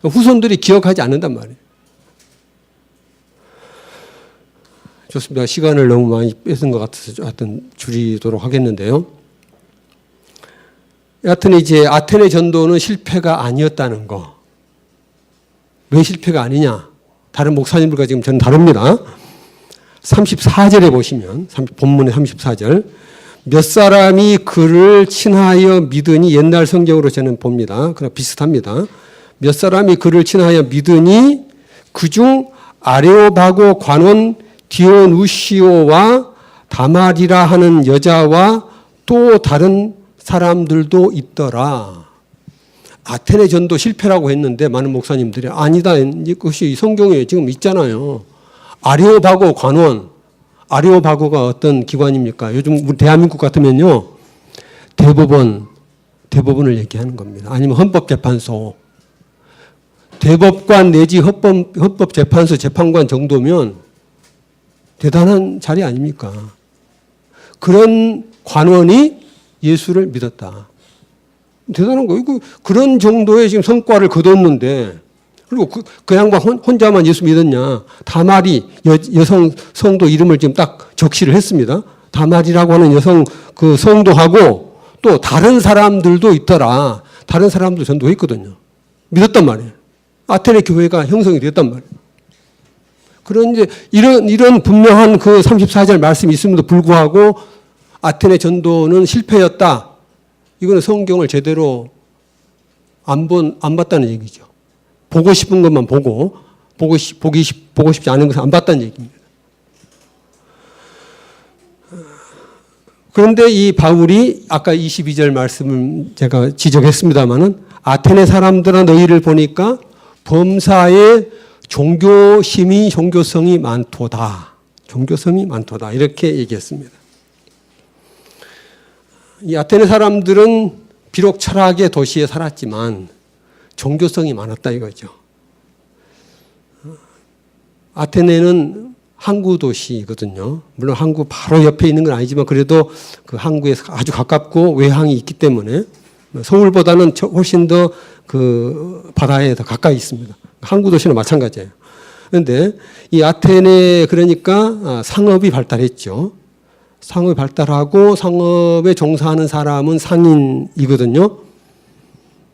후손들이 기억하지 않는단 말이에요. 좋습니다. 시간을 너무 많이 뺏은 것 같아서 하여튼 줄이도록 하겠는데요. 여하튼 이제 아테네 전도는 실패가 아니었다는 거. 왜 실패가 아니냐? 다른 목사님들과 지금 저는 다릅니다. 34절에 보시면, 본문의 34절. 몇 사람이 그를 친하여 믿으니, 옛날 성경으로 저는 봅니다. 그럼 비슷합니다. 몇 사람이 그를 친하여 믿으니 그중 아레오바고 관원 디오누시오와 다말이라 하는 여자와 또 다른 사람들도 있더라. 아테네 전도 실패라고 했는데 많은 목사님들이 아니다. 이것이 성경에 지금 있잖아요. 아레오바고 관원. 아레오바고가 어떤 기관입니까? 요즘 우리 대한민국 같으면요. 대법원을 얘기하는 겁니다. 아니면 헌법재판소. 대법관 내지 헌법재판소 재판관 정도면 대단한 자리 아닙니까? 그런 관원이 예수를 믿었다. 대단한 거예요. 그런 정도의 지금 성과를 거뒀는데, 그리고 그 양반 혼자만 예수 믿었냐? 다말이 여성 성도 이름을 지금 딱 적시를 했습니다. 다말이라고 하는 여성 그 성도하고 또 다른 사람들도 있더라. 다른 사람도 전도했거든요. 믿었단 말이에요. 아테네 교회가 형성이 됐단 말이에요. 그런데 이런 분명한 그 34절 말씀이 있음에도 불구하고 아테네 전도는 실패였다. 이거는 성경을 제대로 안 봤다는 얘기죠. 보고 싶은 것만 보고 싶지 않은 것을 안 봤다는 얘기입니다. 그런데 이 바울이 아까 22절 말씀을 제가 지적했습니다마는 아테네 사람들아 너희를 보니까 범사에 종교성이 많도다. 종교성이 많도다. 이렇게 얘기했습니다. 이 아테네 사람들은 비록 철학의 도시에 살았지만 종교성이 많았다 이거죠. 아테네는 항구 도시거든요. 물론 항구 바로 옆에 있는 건 아니지만 그래도 그 항구에 아주 가깝고 외항이 있기 때문에 서울보다는 훨씬 더 그 바다에 더 가까이 있습니다. 항구 도시는 마찬가지예요. 그런데 이 아테네 그러니까 상업이 발달했죠. 상업이 발달하고 상업에 종사하는 사람은 상인이거든요.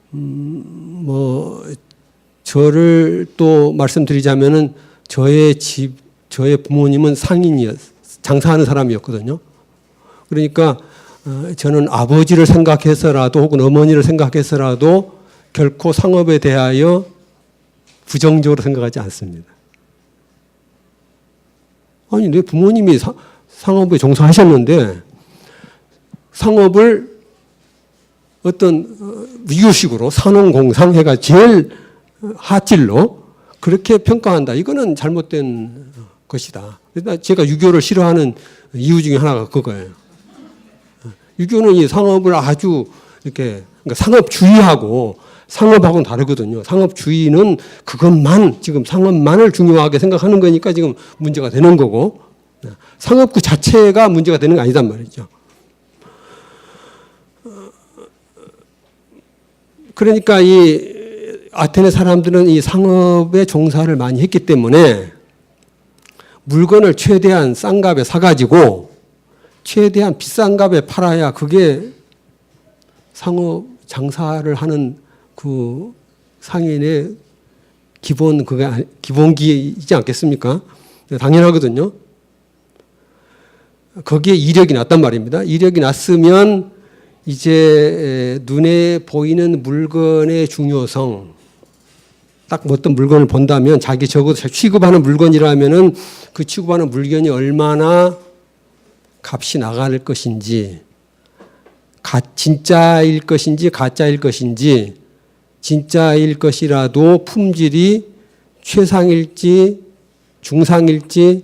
뭐 저를 또 말씀드리자면은 저의 부모님은 장사하는 사람이었거든요. 그러니까 저는 아버지를 생각해서라도 혹은 어머니를 생각해서라도 결코 상업에 대하여 부정적으로 생각하지 않습니다. 아니, 내 부모님이 상업에 종사하셨는데 상업을 어떤 위교식으로 산업공상 해가 제일 하질로 그렇게 평가한다. 이거는 잘못된 것이다. 제가 유교를 싫어하는 이유 중에 하나가 그거예요. 유교는 이 상업을 아주 이렇게 그러니까 상업주의하고 상업하고는 다르거든요. 상업주의는 그것만 지금 상업만을 중요하게 생각하는 거니까 지금 문제가 되는 거고 상업 그 자체가 문제가 되는 게 아니단 말이죠. 그러니까 이 아테네 사람들은 이 상업에 종사를 많이 했기 때문에 물건을 최대한 싼 값에 사가지고 최대한 비싼 값에 팔아야 그게 상업 장사를 하는 그 상인의 기본기이지 않겠습니까? 당연하거든요. 거기에 이력이 났단 말입니다. 이력이 났으면 이제 눈에 보이는 물건의 중요성, 딱 어떤 물건을 본다면 자기 적어도 취급하는 물건이라면은 그 취급하는 물건이 얼마나 값이 나갈 것인지, 진짜일 것인지 가짜일 것인지, 진짜일 것이라도 품질이 최상일지 중상일지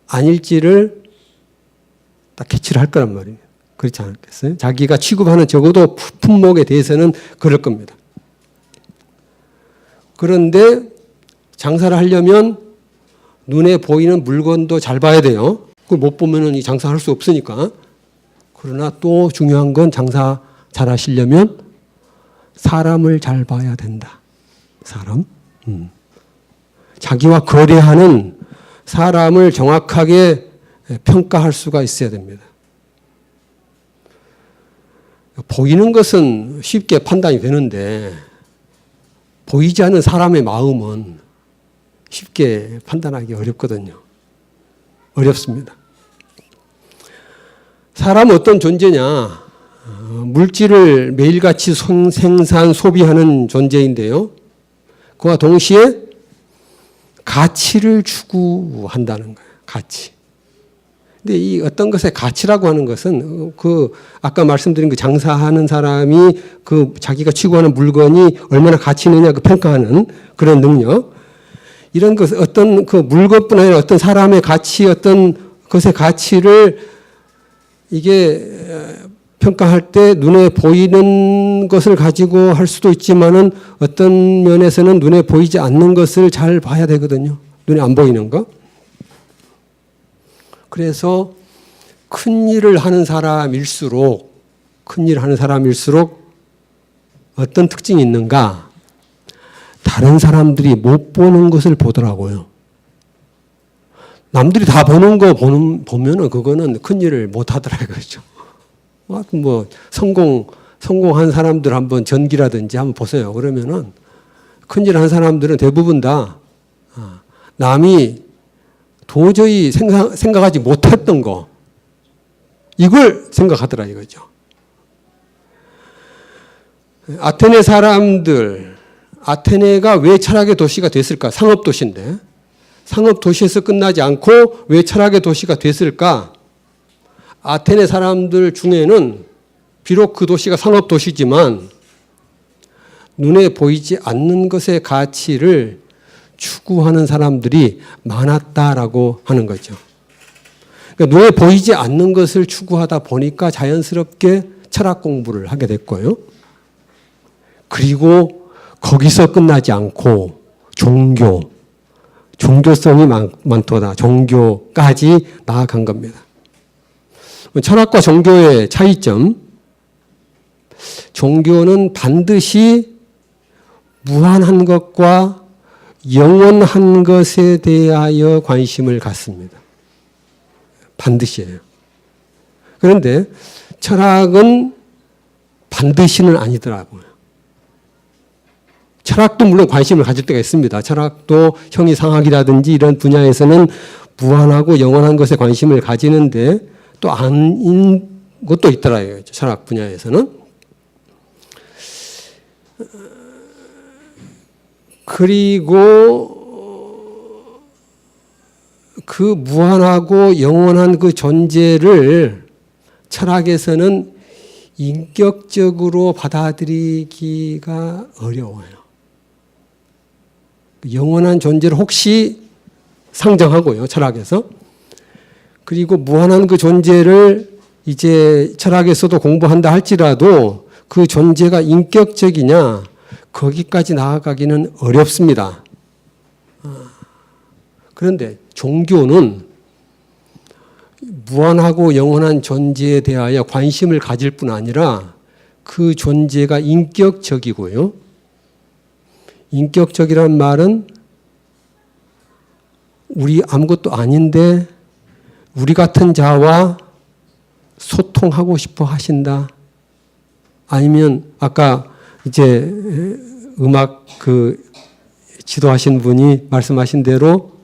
아닐지를 딱 캐치를 할 거란 말이에요. 그렇지 않겠어요? 자기가 취급하는 적어도 품목에 대해서는 그럴 겁니다. 그런데 장사를 하려면 눈에 보이는 물건도 잘 봐야 돼요. 그걸 못 보면은 이 장사할 수 없으니까. 그러나 또 중요한 건 장사 잘 하시려면 사람을 잘 봐야 된다. 사람. 자기와 거래하는 사람을 정확하게 평가할 수가 있어야 됩니다. 보이는 것은 쉽게 판단이 되는데 보이지 않는 사람의 마음은 쉽게 판단하기 어렵거든요. 어렵습니다. 사람은 어떤 존재냐? 물질을 매일같이 생산, 소비하는 존재인데요. 그와 동시에 가치를 추구한다는 거예요. 가치. 근데 이 어떤 것의 가치라고 하는 것은 그 아까 말씀드린 그 장사하는 사람이 그 자기가 추구하는 물건이 얼마나 가치 있느냐 그 평가하는 그런 능력. 이런 것 어떤 그 물건뿐 아니라 어떤 사람의 가치 어떤 것의 가치를 이게 평가할 때 눈에 보이는 것을 가지고 할 수도 있지만은 어떤 면에서는 눈에 보이지 않는 것을 잘 봐야 되거든요. 눈에 안 보이는 거. 그래서 큰 일을 하는 사람일수록 어떤 특징이 있는가? 다른 사람들이 못 보는 것을 보더라고요. 남들이 다 보는 거 보면은 그거는 큰 일을 못 하더라 이거죠. 뭐 성공한 사람들 한번 전기라든지 한번 보세요. 그러면은 큰일 한 사람들은 대부분 다 남이 도저히 생각하지 못했던 거 이걸 생각하더라 이거죠. 아테네 사람들, 아테네가 왜 철학의 도시가 됐을까? 상업 도시인데 상업 도시에서 끝나지 않고 왜 철학의 도시가 됐을까? 아테네 사람들 중에는 비록 그 도시가 상업 도시지만 눈에 보이지 않는 것의 가치를 추구하는 사람들이 많았다라고 하는 거죠. 그러니까 눈에 보이지 않는 것을 추구하다 보니까 자연스럽게 철학 공부를 하게 됐고요. 그리고 거기서 끝나지 않고 종교성이 많도다. 종교까지 나아간 겁니다. 철학과 종교의 차이점. 종교는 반드시 무한한 것과 영원한 것에 대하여 관심을 갖습니다. 반드시예요. 그런데 철학은 반드시는 아니더라고요. 철학도 물론 관심을 가질 때가 있습니다. 철학도 형이상학이라든지 이런 분야에서는 무한하고 영원한 것에 관심을 가지는데 또 아닌 것도 있더라고요. 철학 분야에서는. 그리고 그 무한하고 영원한 그 존재를 철학에서는 인격적으로 받아들이기가 어려워요. 영원한 존재를 혹시 상정하고요, 철학에서. 그리고 무한한 그 존재를 이제 철학에서도 공부한다 할지라도 그 존재가 인격적이냐, 거기까지 나아가기는 어렵습니다. 그런데 종교는 무한하고 영원한 존재에 대하여 관심을 가질 뿐 아니라 그 존재가 인격적이고요. 인격적이란 말은 우리 아무것도 아닌데 우리 같은 자와 소통하고 싶어 하신다. 아니면 아까 이제 음악 지도하신 분이 말씀하신 대로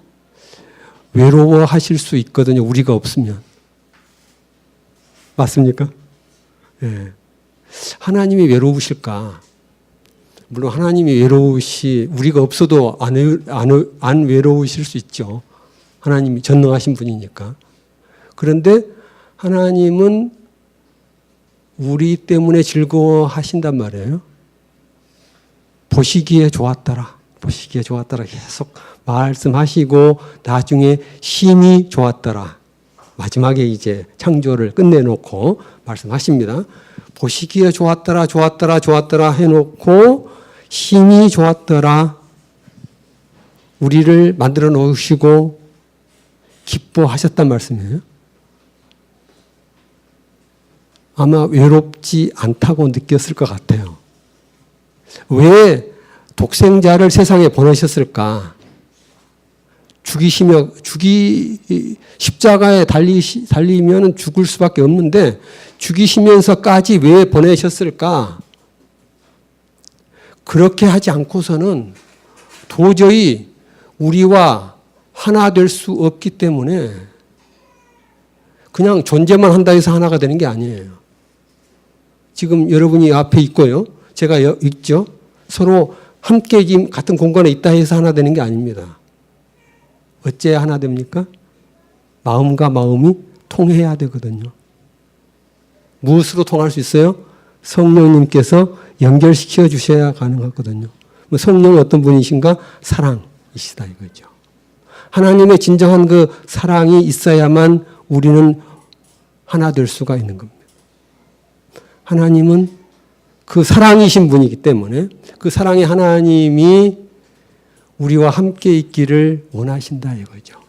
외로워하실 수 있거든요. 우리가 없으면. 맞습니까? 예. 하나님이 외로우실까? 물론 하나님이 우리가 없어도 안 외로우실 수 있죠. 하나님이 전능하신 분이니까. 그런데 하나님은 우리 때문에 즐거워하신단 말이에요. 보시기에 좋았더라. 보시기에 좋았더라. 계속 말씀하시고 나중에 심히 좋았더라. 마지막에 이제 창조를 끝내놓고 말씀하십니다. 보시기에 좋았더라, 좋았더라, 좋았더라 해놓고 심히 좋았더라. 우리를 만들어 놓으시고 기뻐하셨단 말씀이에요. 아마 외롭지 않다고 느꼈을 것 같아요. 왜 독생자를 세상에 보내셨을까? 십자가에 달리면 죽을 수밖에 없는데 죽이시면서까지 왜 보내셨을까? 그렇게 하지 않고서는 도저히 우리와 하나 될 수 없기 때문에 그냥 존재만 한다 해서 하나가 되는 게 아니에요. 지금 여러분이 앞에 있고요. 제가 있죠. 서로 함께 같은 공간에 있다 해서 하나 되는 게 아닙니다. 어째야 하나 됩니까? 마음과 마음이 통해야 되거든요. 무엇으로 통할 수 있어요? 성령님께서 연결시켜 주셔야 가능하거든요. 성령은 어떤 분이신가? 사랑이시다 이거죠. 하나님의 진정한 그 사랑이 있어야만 우리는 하나 될 수가 있는 겁니다. 하나님은 그 사랑이신 분이기 때문에 그 사랑의 하나님이 우리와 함께 있기를 원하신다 이거죠.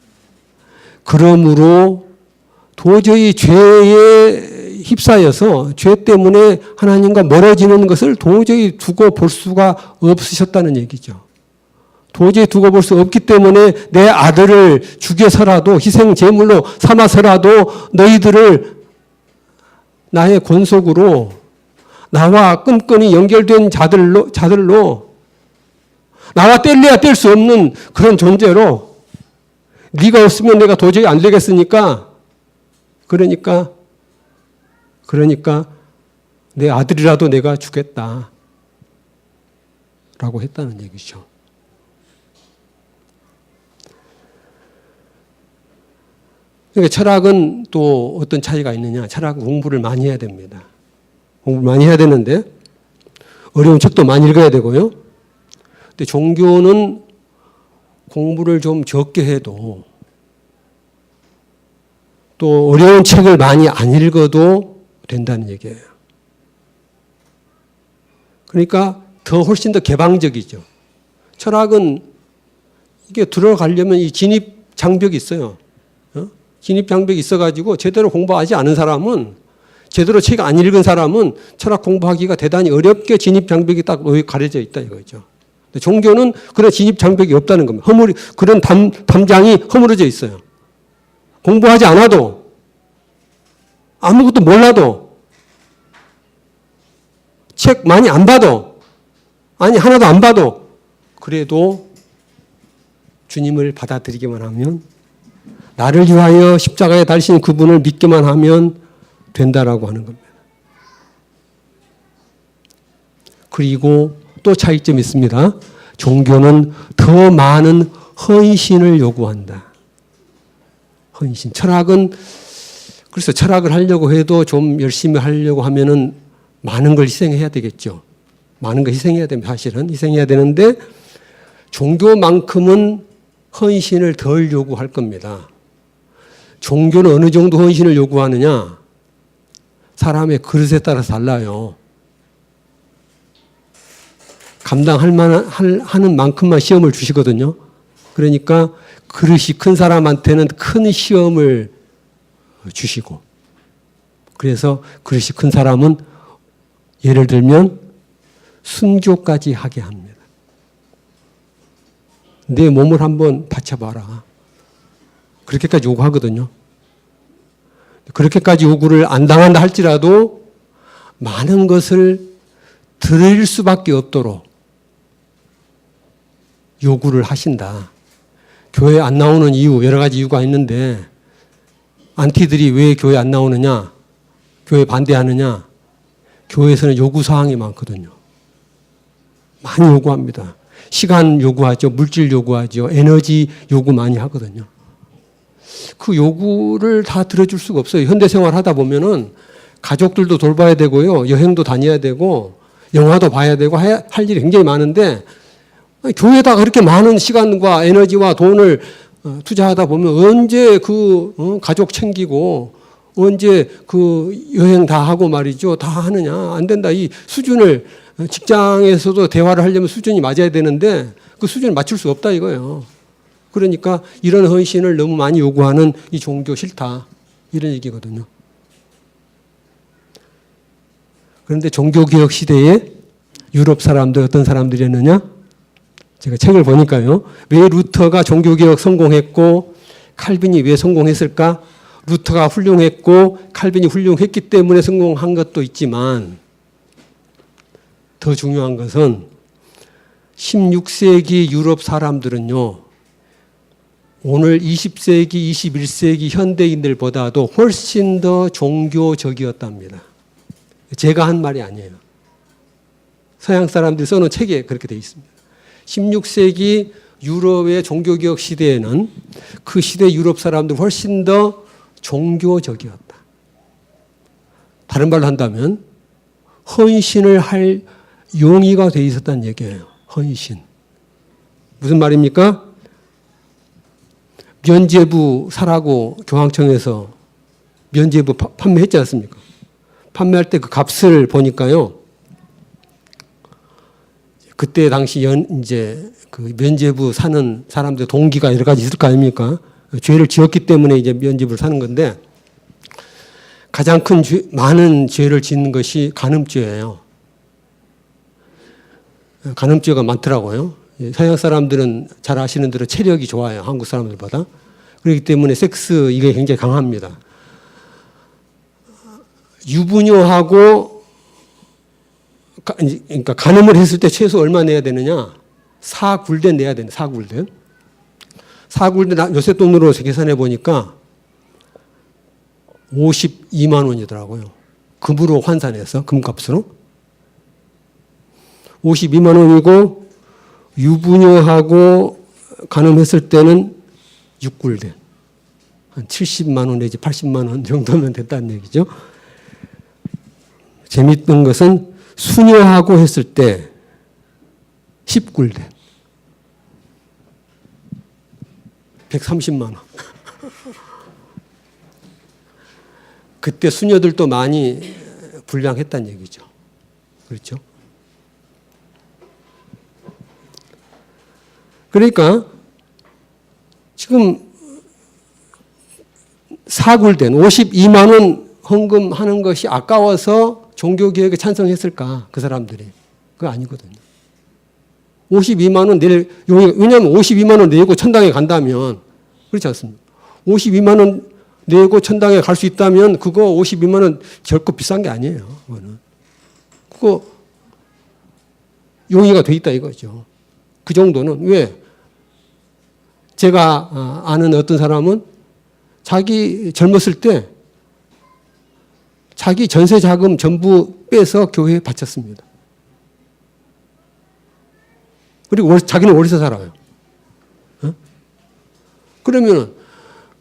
그러므로 도저히 죄에 휩싸여서 죄 때문에 하나님과 멀어지는 것을 도저히 두고 볼 수가 없으셨다는 얘기죠. 도저히 두고 볼 수 없기 때문에 내 아들을 죽여서라도 희생 제물로 삼아서라도 너희들을 나의 권속으로 나와 끈끈이 연결된 자들로 나와 뗄래야 뗄 수 없는 그런 존재로 네가 없으면 내가 도저히 안 되겠으니까 그러니까 내 아들이라도 내가 주겠다 라고 했다는 얘기죠. 그러니까 철학은 또 어떤 차이가 있느냐. 철학은 공부를 많이 해야 됩니다. 공부를 많이 해야 되는데 어려운 책도 많이 읽어야 되고요. 근데 종교는 공부를 좀 적게 해도 또 어려운 책을 많이 안 읽어도 된다는 얘기예요. 그러니까 훨씬 더 개방적이죠. 철학은 이게 들어가려면 이 진입 장벽이 있어요. 진입 장벽이 있어가지고 제대로 공부하지 않은 사람은 제대로 책 안 읽은 사람은 철학 공부하기가 대단히 어렵게 진입 장벽이 딱 가려져 있다 이거죠. 종교는 그런 진입 장벽이 없다는 겁니다. 그런 담장이 허물어져 있어요. 공부하지 않아도, 아무것도 몰라도, 책 많이 안 봐도, 아니 하나도 안 봐도, 그래도 주님을 받아들이기만 하면, 나를 위하여 십자가에 달리신 그분을 믿기만 하면 된다라고 하는 겁니다. 그리고 또 차이점이 있습니다. 종교는 더 많은 헌신을 요구한다. 헌신. 철학은, 그래서 철학을 하려고 해도 좀 열심히 하려고 하면은 많은 걸 희생해야 되겠죠. 많은 걸 희생해야 됩니다. 사실은 희생해야 되는데 종교만큼은 헌신을 덜 요구할 겁니다. 종교는 어느 정도 헌신을 요구하느냐? 사람의 그릇에 따라서 달라요. 감당할 하는 만큼만 시험을 주시거든요. 그러니까 그릇이 큰 사람한테는 큰 시험을 주시고, 그래서 그릇이 큰 사람은 예를 들면 순교까지 하게 합니다. 내 몸을 한번 바쳐봐라. 그렇게까지 요구하거든요. 그렇게까지 요구를 안 당한다 할지라도 많은 것을 드릴 수밖에 없도록 요구를 하신다. 교회 안 나오는 이유, 여러 가지 이유가 있는데, 안티들이 왜 교회 안 나오느냐, 교회 반대하느냐, 교회에서는 요구사항이 많거든요. 많이 요구합니다. 시간 요구하죠. 물질 요구하죠. 에너지 요구 많이 하거든요. 그 요구를 다 들어줄 수가 없어요. 현대생활 하다 보면은 가족들도 돌봐야 되고요. 여행도 다녀야 되고, 영화도 봐야 되고, 할 일이 굉장히 많은데, 교회에다가 그렇게 많은 시간과 에너지와 돈을 투자하다 보면 언제 가족 챙기고, 언제 여행 다 하고 말이죠. 다 하느냐. 안 된다. 이 수준을, 직장에서도 대화를 하려면 수준이 맞아야 되는데 그 수준을 맞출 수 없다 이거예요. 그러니까 이런 헌신을 너무 많이 요구하는 이 종교 싫다. 이런 얘기거든요. 그런데 종교개혁 시대에 유럽 사람들 어떤 사람들이었느냐? 제가 책을 보니까요. 왜 루터가 종교개혁 성공했고 칼빈이 왜 성공했을까? 루터가 훌륭했고 칼빈이 훌륭했기 때문에 성공한 것도 있지만 더 중요한 것은 16세기 유럽 사람들은요. 오늘 20세기, 21세기 현대인들보다도 훨씬 더 종교적이었답니다. 제가 한 말이 아니에요. 서양 사람들이 써놓은 책에 그렇게 되어 있습니다. 16세기 유럽의 종교개혁 시대에는 그 시대 유럽 사람들 훨씬 더 종교적이었다. 다른 말로 한다면 헌신을 할 용의가 되어 있었다는 얘기예요. 헌신. 무슨 말입니까? 면죄부 사라고 교황청에서 면죄부 판매했지 않습니까? 판매할 때 그 값을 보니까요. 그때 당시 이제 그 면죄부 사는 사람들 동기가 여러 가지 있을 거 아닙니까? 죄를 지었기 때문에 이제 면죄부를 사는 건데 가장 많은 죄를 짓는 것이 간음죄예요. 간음죄가 많더라고요. 서양 사람들은 잘 아시는 대로 체력이 좋아요. 한국 사람들보다. 그렇기 때문에 섹스 이게 굉장히 강합니다. 유부녀하고 그러니까 간음을 했을 때 최소 얼마 내야 되느냐? 4굴덴 내야 되는 4굴덴. 4굴덴 요새 돈으로 계산해 보니까 52만 원이더라고요. 금으로 환산해서 금값으로 52만 원이고 유부녀하고 간음했을 때는 6굴덴. 한 70만 원 내지 80만 원 정도면 됐다는 얘기죠. 재밌던 것은 수녀하고 했을 때 10굴덴. 130만 원. 그때 수녀들도 많이 불량했다는 얘기죠. 그렇죠? 그러니까 지금 4굴덴 52만 원 헌금하는 것이 아까워서 종교개혁에 찬성했을까? 그 사람들이. 그거 아니거든요. 52만 원 왜냐하면 52만 원 내고 천당에 간다면, 그렇지 않습니까? 52만 원 내고 천당에 갈 수 있다면 그거 52만 원 결코 비싼 게 아니에요. 그거는. 그거 용의가 돼 있다 이거죠. 그 정도는. 왜? 제가 아는 어떤 사람은 자기 젊었을 때 자기 전세 자금 전부 빼서 교회에 바쳤습니다. 그리고 자기는 월세 살아요. 그러면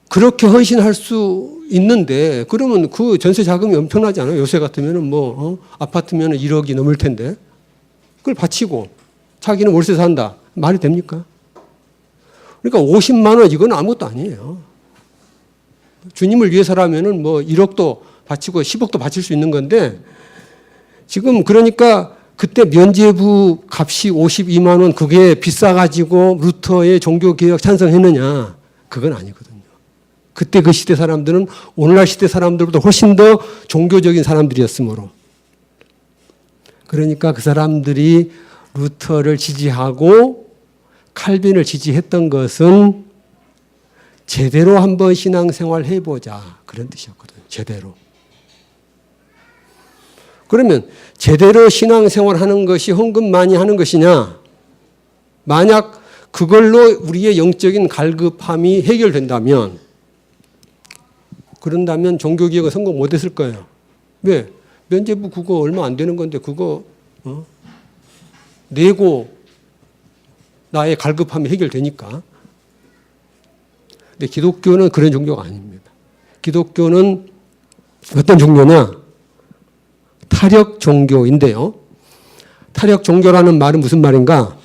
그렇게 헌신할 수 있는데, 그러면 그 전세 자금이 엄청나지 않아요? 요새 같으면 아파트면 1억이 넘을 텐데 그걸 바치고 자기는 월세 산다. 말이 됩니까? 그러니까 50만 원 이건 아무것도 아니에요. 주님을 위해서라면은 1억도 바치고 10억도 바칠 수 있는 건데, 지금 그러니까 그때 면죄부 값이 52만 원 그게 비싸가지고 루터의 종교개혁 찬성했느냐? 그건 아니거든요. 그때 그 시대 사람들은 오늘날 시대 사람들보다 훨씬 더 종교적인 사람들이었으므로. 그러니까 그 사람들이 루터를 지지하고 칼빈을 지지했던 것은 제대로 한번 신앙생활 해보자, 그런 뜻이었거든요. 제대로. 그러면 제대로 신앙생활 하는 것이 헌금 많이 하는 것이냐? 만약 그걸로 우리의 영적인 갈급함이 해결된다면, 그런다면 종교개혁은 성공 못했을 거예요. 왜? 면죄부 그거 얼마 안 되는 건데 그거 내고 나의 갈급함이 해결되니까. 근데 기독교는 그런 종교가 아닙니다. 기독교는 어떤 종교냐? 타력 종교인데요. 타력 종교라는 말은 무슨 말인가?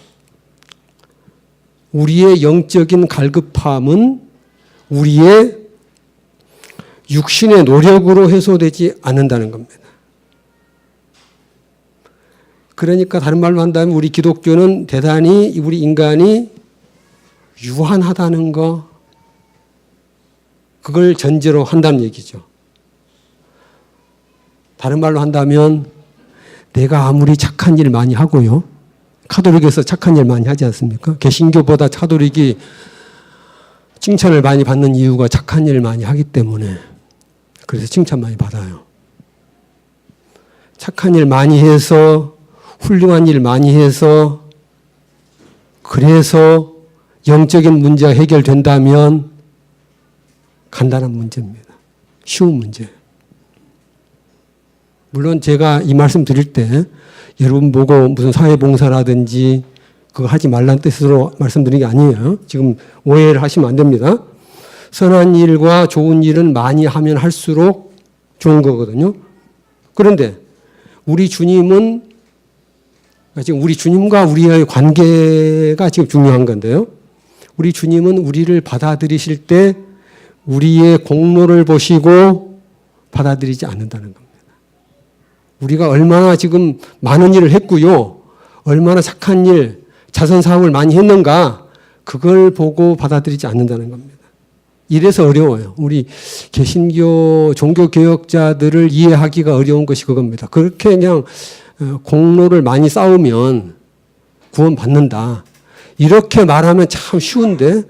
우리의 영적인 갈급함은 우리의 육신의 노력으로 해소되지 않는다는 겁니다. 그러니까 다른 말로 한다면 우리 기독교는 대단히 우리 인간이 유한하다는 거, 그걸 전제로 한다는 얘기죠. 다른 말로 한다면 내가 아무리 착한 일 많이 하고요. 카톨릭에서 착한 일 많이 하지 않습니까? 개신교보다 카톨릭이 칭찬을 많이 받는 이유가 착한 일을 많이 하기 때문에, 그래서 칭찬 많이 받아요. 착한 일 많이 해서, 훌륭한 일 많이 해서, 그래서 영적인 문제가 해결된다면 간단한 문제입니다. 쉬운 문제. 물론 제가 이 말씀 드릴 때 여러분 보고 무슨 사회봉사라든지 그거 하지 말라는 뜻으로 말씀드린 게 아니에요. 지금 오해를 하시면 안 됩니다. 선한 일과 좋은 일은 많이 하면 할수록 좋은 거거든요. 그런데 우리 주님은 지금 우리 주님과 우리의 관계가 지금 중요한 건데요. 우리 주님은 우리를 받아들이실 때 우리의 공로를 보시고 받아들이지 않는다는 겁니다. 우리가 얼마나 지금 많은 일을 했고요. 얼마나 착한 일, 자선 사업을 많이 했는가, 그걸 보고 받아들이지 않는다는 겁니다. 이래서 어려워요. 우리 개신교 종교개혁자들을 이해하기가 어려운 것이 그겁니다. 그렇게 그냥 공로를 많이 쌓으면 구원받는다. 이렇게 말하면 참 쉬운데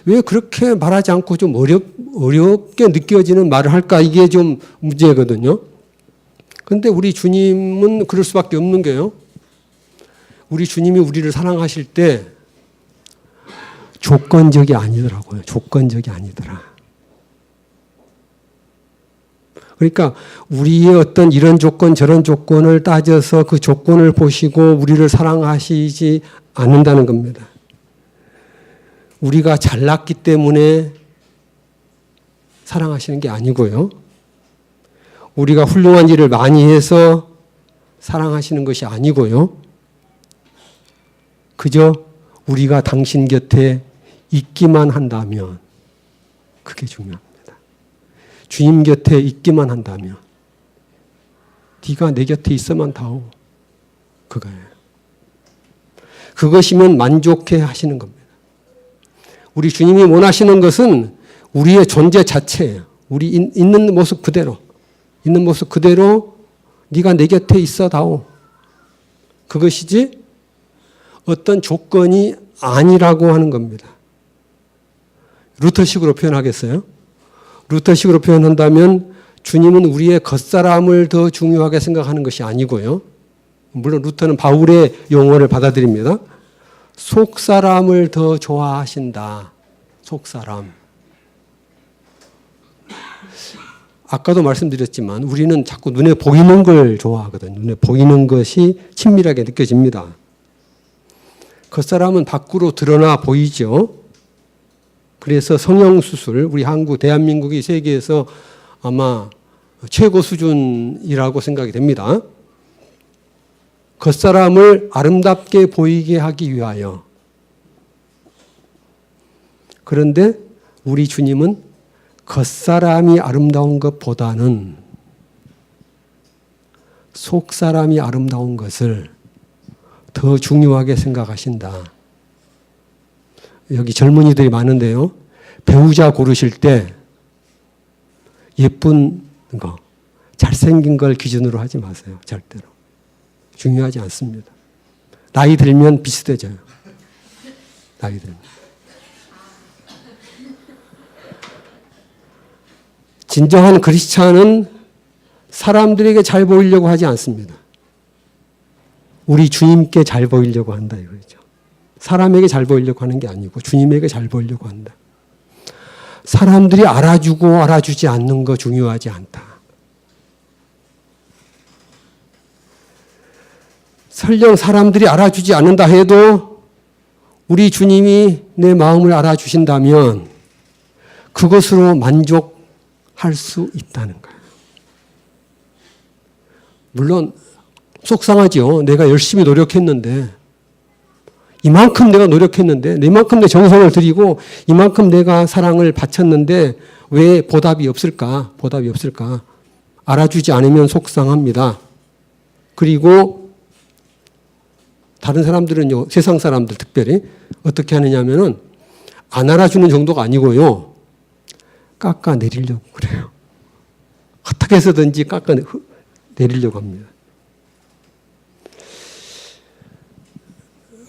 왜 그렇게 말하지 않고 좀 어렵게 느껴지는 말을 할까? 이게 좀 문제거든요. 그런데 우리 주님은 그럴 수밖에 없는 게요. 우리 주님이 우리를 사랑하실 때 조건적이 아니더라고요. 조건적이 아니더라. 그러니까 우리의 어떤 이런 조건 저런 조건을 따져서 그 조건을 보시고 우리를 사랑하시지 않는다는 겁니다. 우리가 잘났기 때문에 사랑하시는 게 아니고요. 우리가 훌륭한 일을 많이 해서 사랑하시는 것이 아니고요. 그저 우리가 당신 곁에 있기만 한다면 그게 중요합니다. 주님 곁에 있기만 한다면 네가 내 곁에 있어만 다오. 그거예요. 그것이면 만족해 하시는 겁니다. 우리 주님이 원하시는 것은 우리의 존재 자체예요. 우리 있는 모습 그대로. 있는 모습 그대로 네가 내 곁에 있어다오. 그것이지 어떤 조건이 아니라고 하는 겁니다. 루터식으로 표현하겠어요? 루터식으로 표현한다면 주님은 우리의 겉사람을 더 중요하게 생각하는 것이 아니고요. 물론 루터는 바울의 용어를 받아들입니다. 속사람을 더 좋아하신다. 속사람. 아까도 말씀드렸지만 우리는 자꾸 눈에 보이는 걸 좋아하거든요. 눈에 보이는 것이 친밀하게 느껴집니다. 겉사람은 밖으로 드러나 보이죠. 그래서 성형수술, 우리 한국, 대한민국이 세계에서 아마 최고 수준이라고 생각이 됩니다. 겉사람을 아름답게 보이게 하기 위하여. 그런데 우리 주님은 겉사람이 아름다운 것보다는 속사람이 아름다운 것을 더 중요하게 생각하신다. 여기 젊은이들이 많은데요. 배우자 고르실 때 예쁜 거, 잘생긴 걸 기준으로 하지 마세요. 절대로. 중요하지 않습니다. 나이 들면 비슷해져요. 나이 들면. 진정한 크리스찬은 사람들에게 잘 보이려고 하지 않습니다. 우리 주님께 잘 보이려고 한다 이거죠. 사람에게 잘 보이려고 하는 게 아니고 주님에게 잘 보이려고 한다. 사람들이 알아주고 알아주지 않는 거 중요하지 않다. 설령 사람들이 알아주지 않는다 해도 우리 주님이 내 마음을 알아주신다면 그것으로 만족할 수 있다는 거예요. 물론 속상하죠. 내가 열심히 노력했는데 이만큼 내가 노력했는데 이만큼 내 정성을 들이고 이만큼 내가 사랑을 바쳤는데 왜 보답이 없을까? 보답이 없을까? 알아주지 않으면 속상합니다. 그리고 다른 사람들은요, 세상 사람들 특별히 어떻게 하느냐면은 안 알아주는 정도가 아니고요, 깎아내리려고 그래요. 어떻게 해서든지 깎아내리려고 합니다.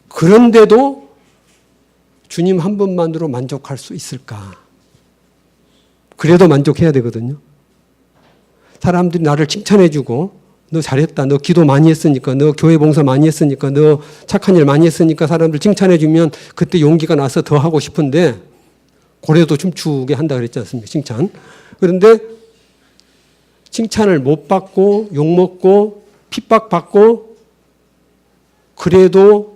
그런데도 주님 한 분만으로 만족할 수 있을까? 그래도 만족해야 되거든요. 사람들이 나를 칭찬해주고 너 잘했다. 너 기도 많이 했으니까. 너 교회 봉사 많이 했으니까. 너 착한 일 많이 했으니까 사람들 칭찬해주면 그때 용기가 나서 더 하고 싶은데 고래도 춤추게 한다 그랬지 않습니까? 칭찬. 그런데 칭찬을 못 받고 욕먹고 핍박받고 그래도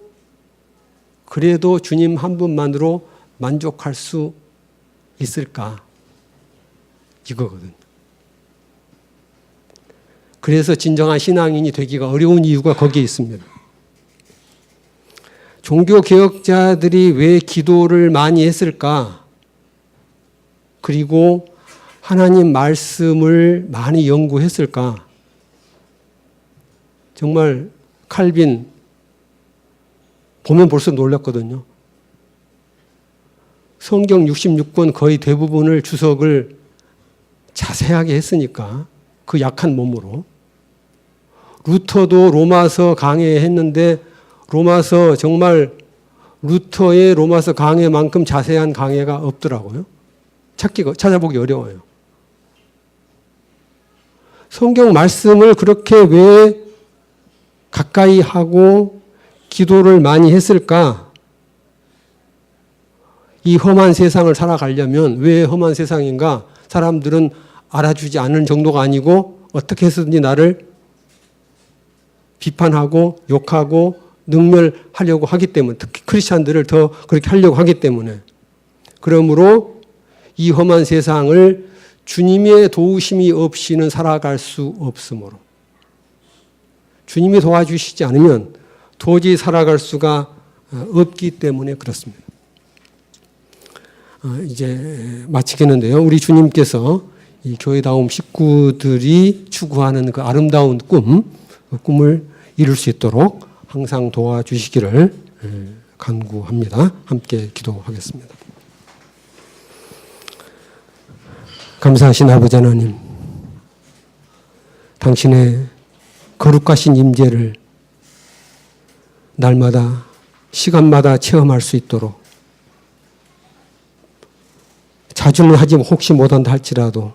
주님 한 분만으로 만족할 수 있을까? 이거거든요. 그래서 진정한 신앙인이 되기가 어려운 이유가 거기에 있습니다. 종교개혁자들이 왜 기도를 많이 했을까? 그리고 하나님 말씀을 많이 연구했을까? 정말 칼빈 보면 볼수록 놀랐거든요. 성경 66권 거의 대부분을 주석을 자세하게 했으니까 그 약한 몸으로. 루터도 로마서 강해했는데 로마서 정말 루터의 로마서 강해만큼 자세한 강해가 없더라고요. 찾아보기 어려워요. 성경 말씀을 그렇게 왜 가까이 하고 기도를 많이 했을까? 이 험한 세상을 살아가려면 왜 험한 세상인가? 사람들은 알아주지 않는 정도가 아니고 어떻게 해서든지 나를 비판하고 욕하고 능멸하려고 하기 때문에, 특히 크리스찬들을 더 그렇게 하려고 하기 때문에, 그러므로 이 험한 세상을 주님의 도우심이 없이는 살아갈 수 없으므로, 주님이 도와주시지 않으면 도저히 살아갈 수가 없기 때문에 그렇습니다. 이제 마치겠는데요. 우리 주님께서 이 교회다움 식구들이 추구하는 그 아름다운 꿈, 그 꿈을 이룰 수 있도록 항상 도와주시기를 간구합니다. 함께 기도하겠습니다. 감사하신 아버지 하나님, 당신의 거룩하신 임재를 날마다 시간마다 체험할 수 있도록 자주는 하지 혹시 못한다 할지라도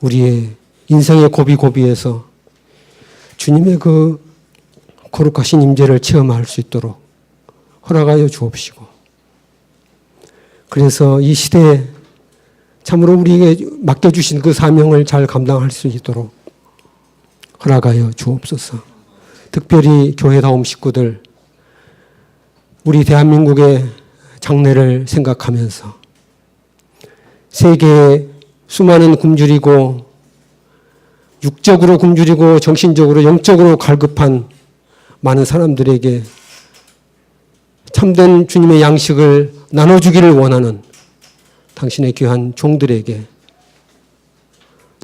우리의 인생의 고비고비에서 주님의 그 거룩하신 임재를 체험할 수 있도록 허락하여 주옵시고, 그래서 이 시대에 참으로 우리에게 맡겨주신 그 사명을 잘 감당할 수 있도록 허락하여 주옵소서. 특별히 교회다움 식구들, 우리 대한민국의 장래를 생각하면서 세계의 수많은 굶주리고 육적으로 굶주리고 정신적으로 영적으로 갈급한 많은 사람들에게 참된 주님의 양식을 나눠주기를 원하는 당신의 귀한 종들에게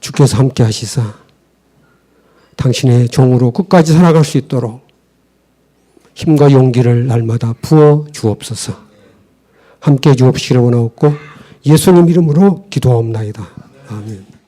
주께서 함께 하시사 당신의 종으로 끝까지 살아갈 수 있도록 힘과 용기를 날마다 부어 주옵소서. 함께 해 주옵시기를 원하옵고 예수님 이름으로 기도하옵나이다. 아멘.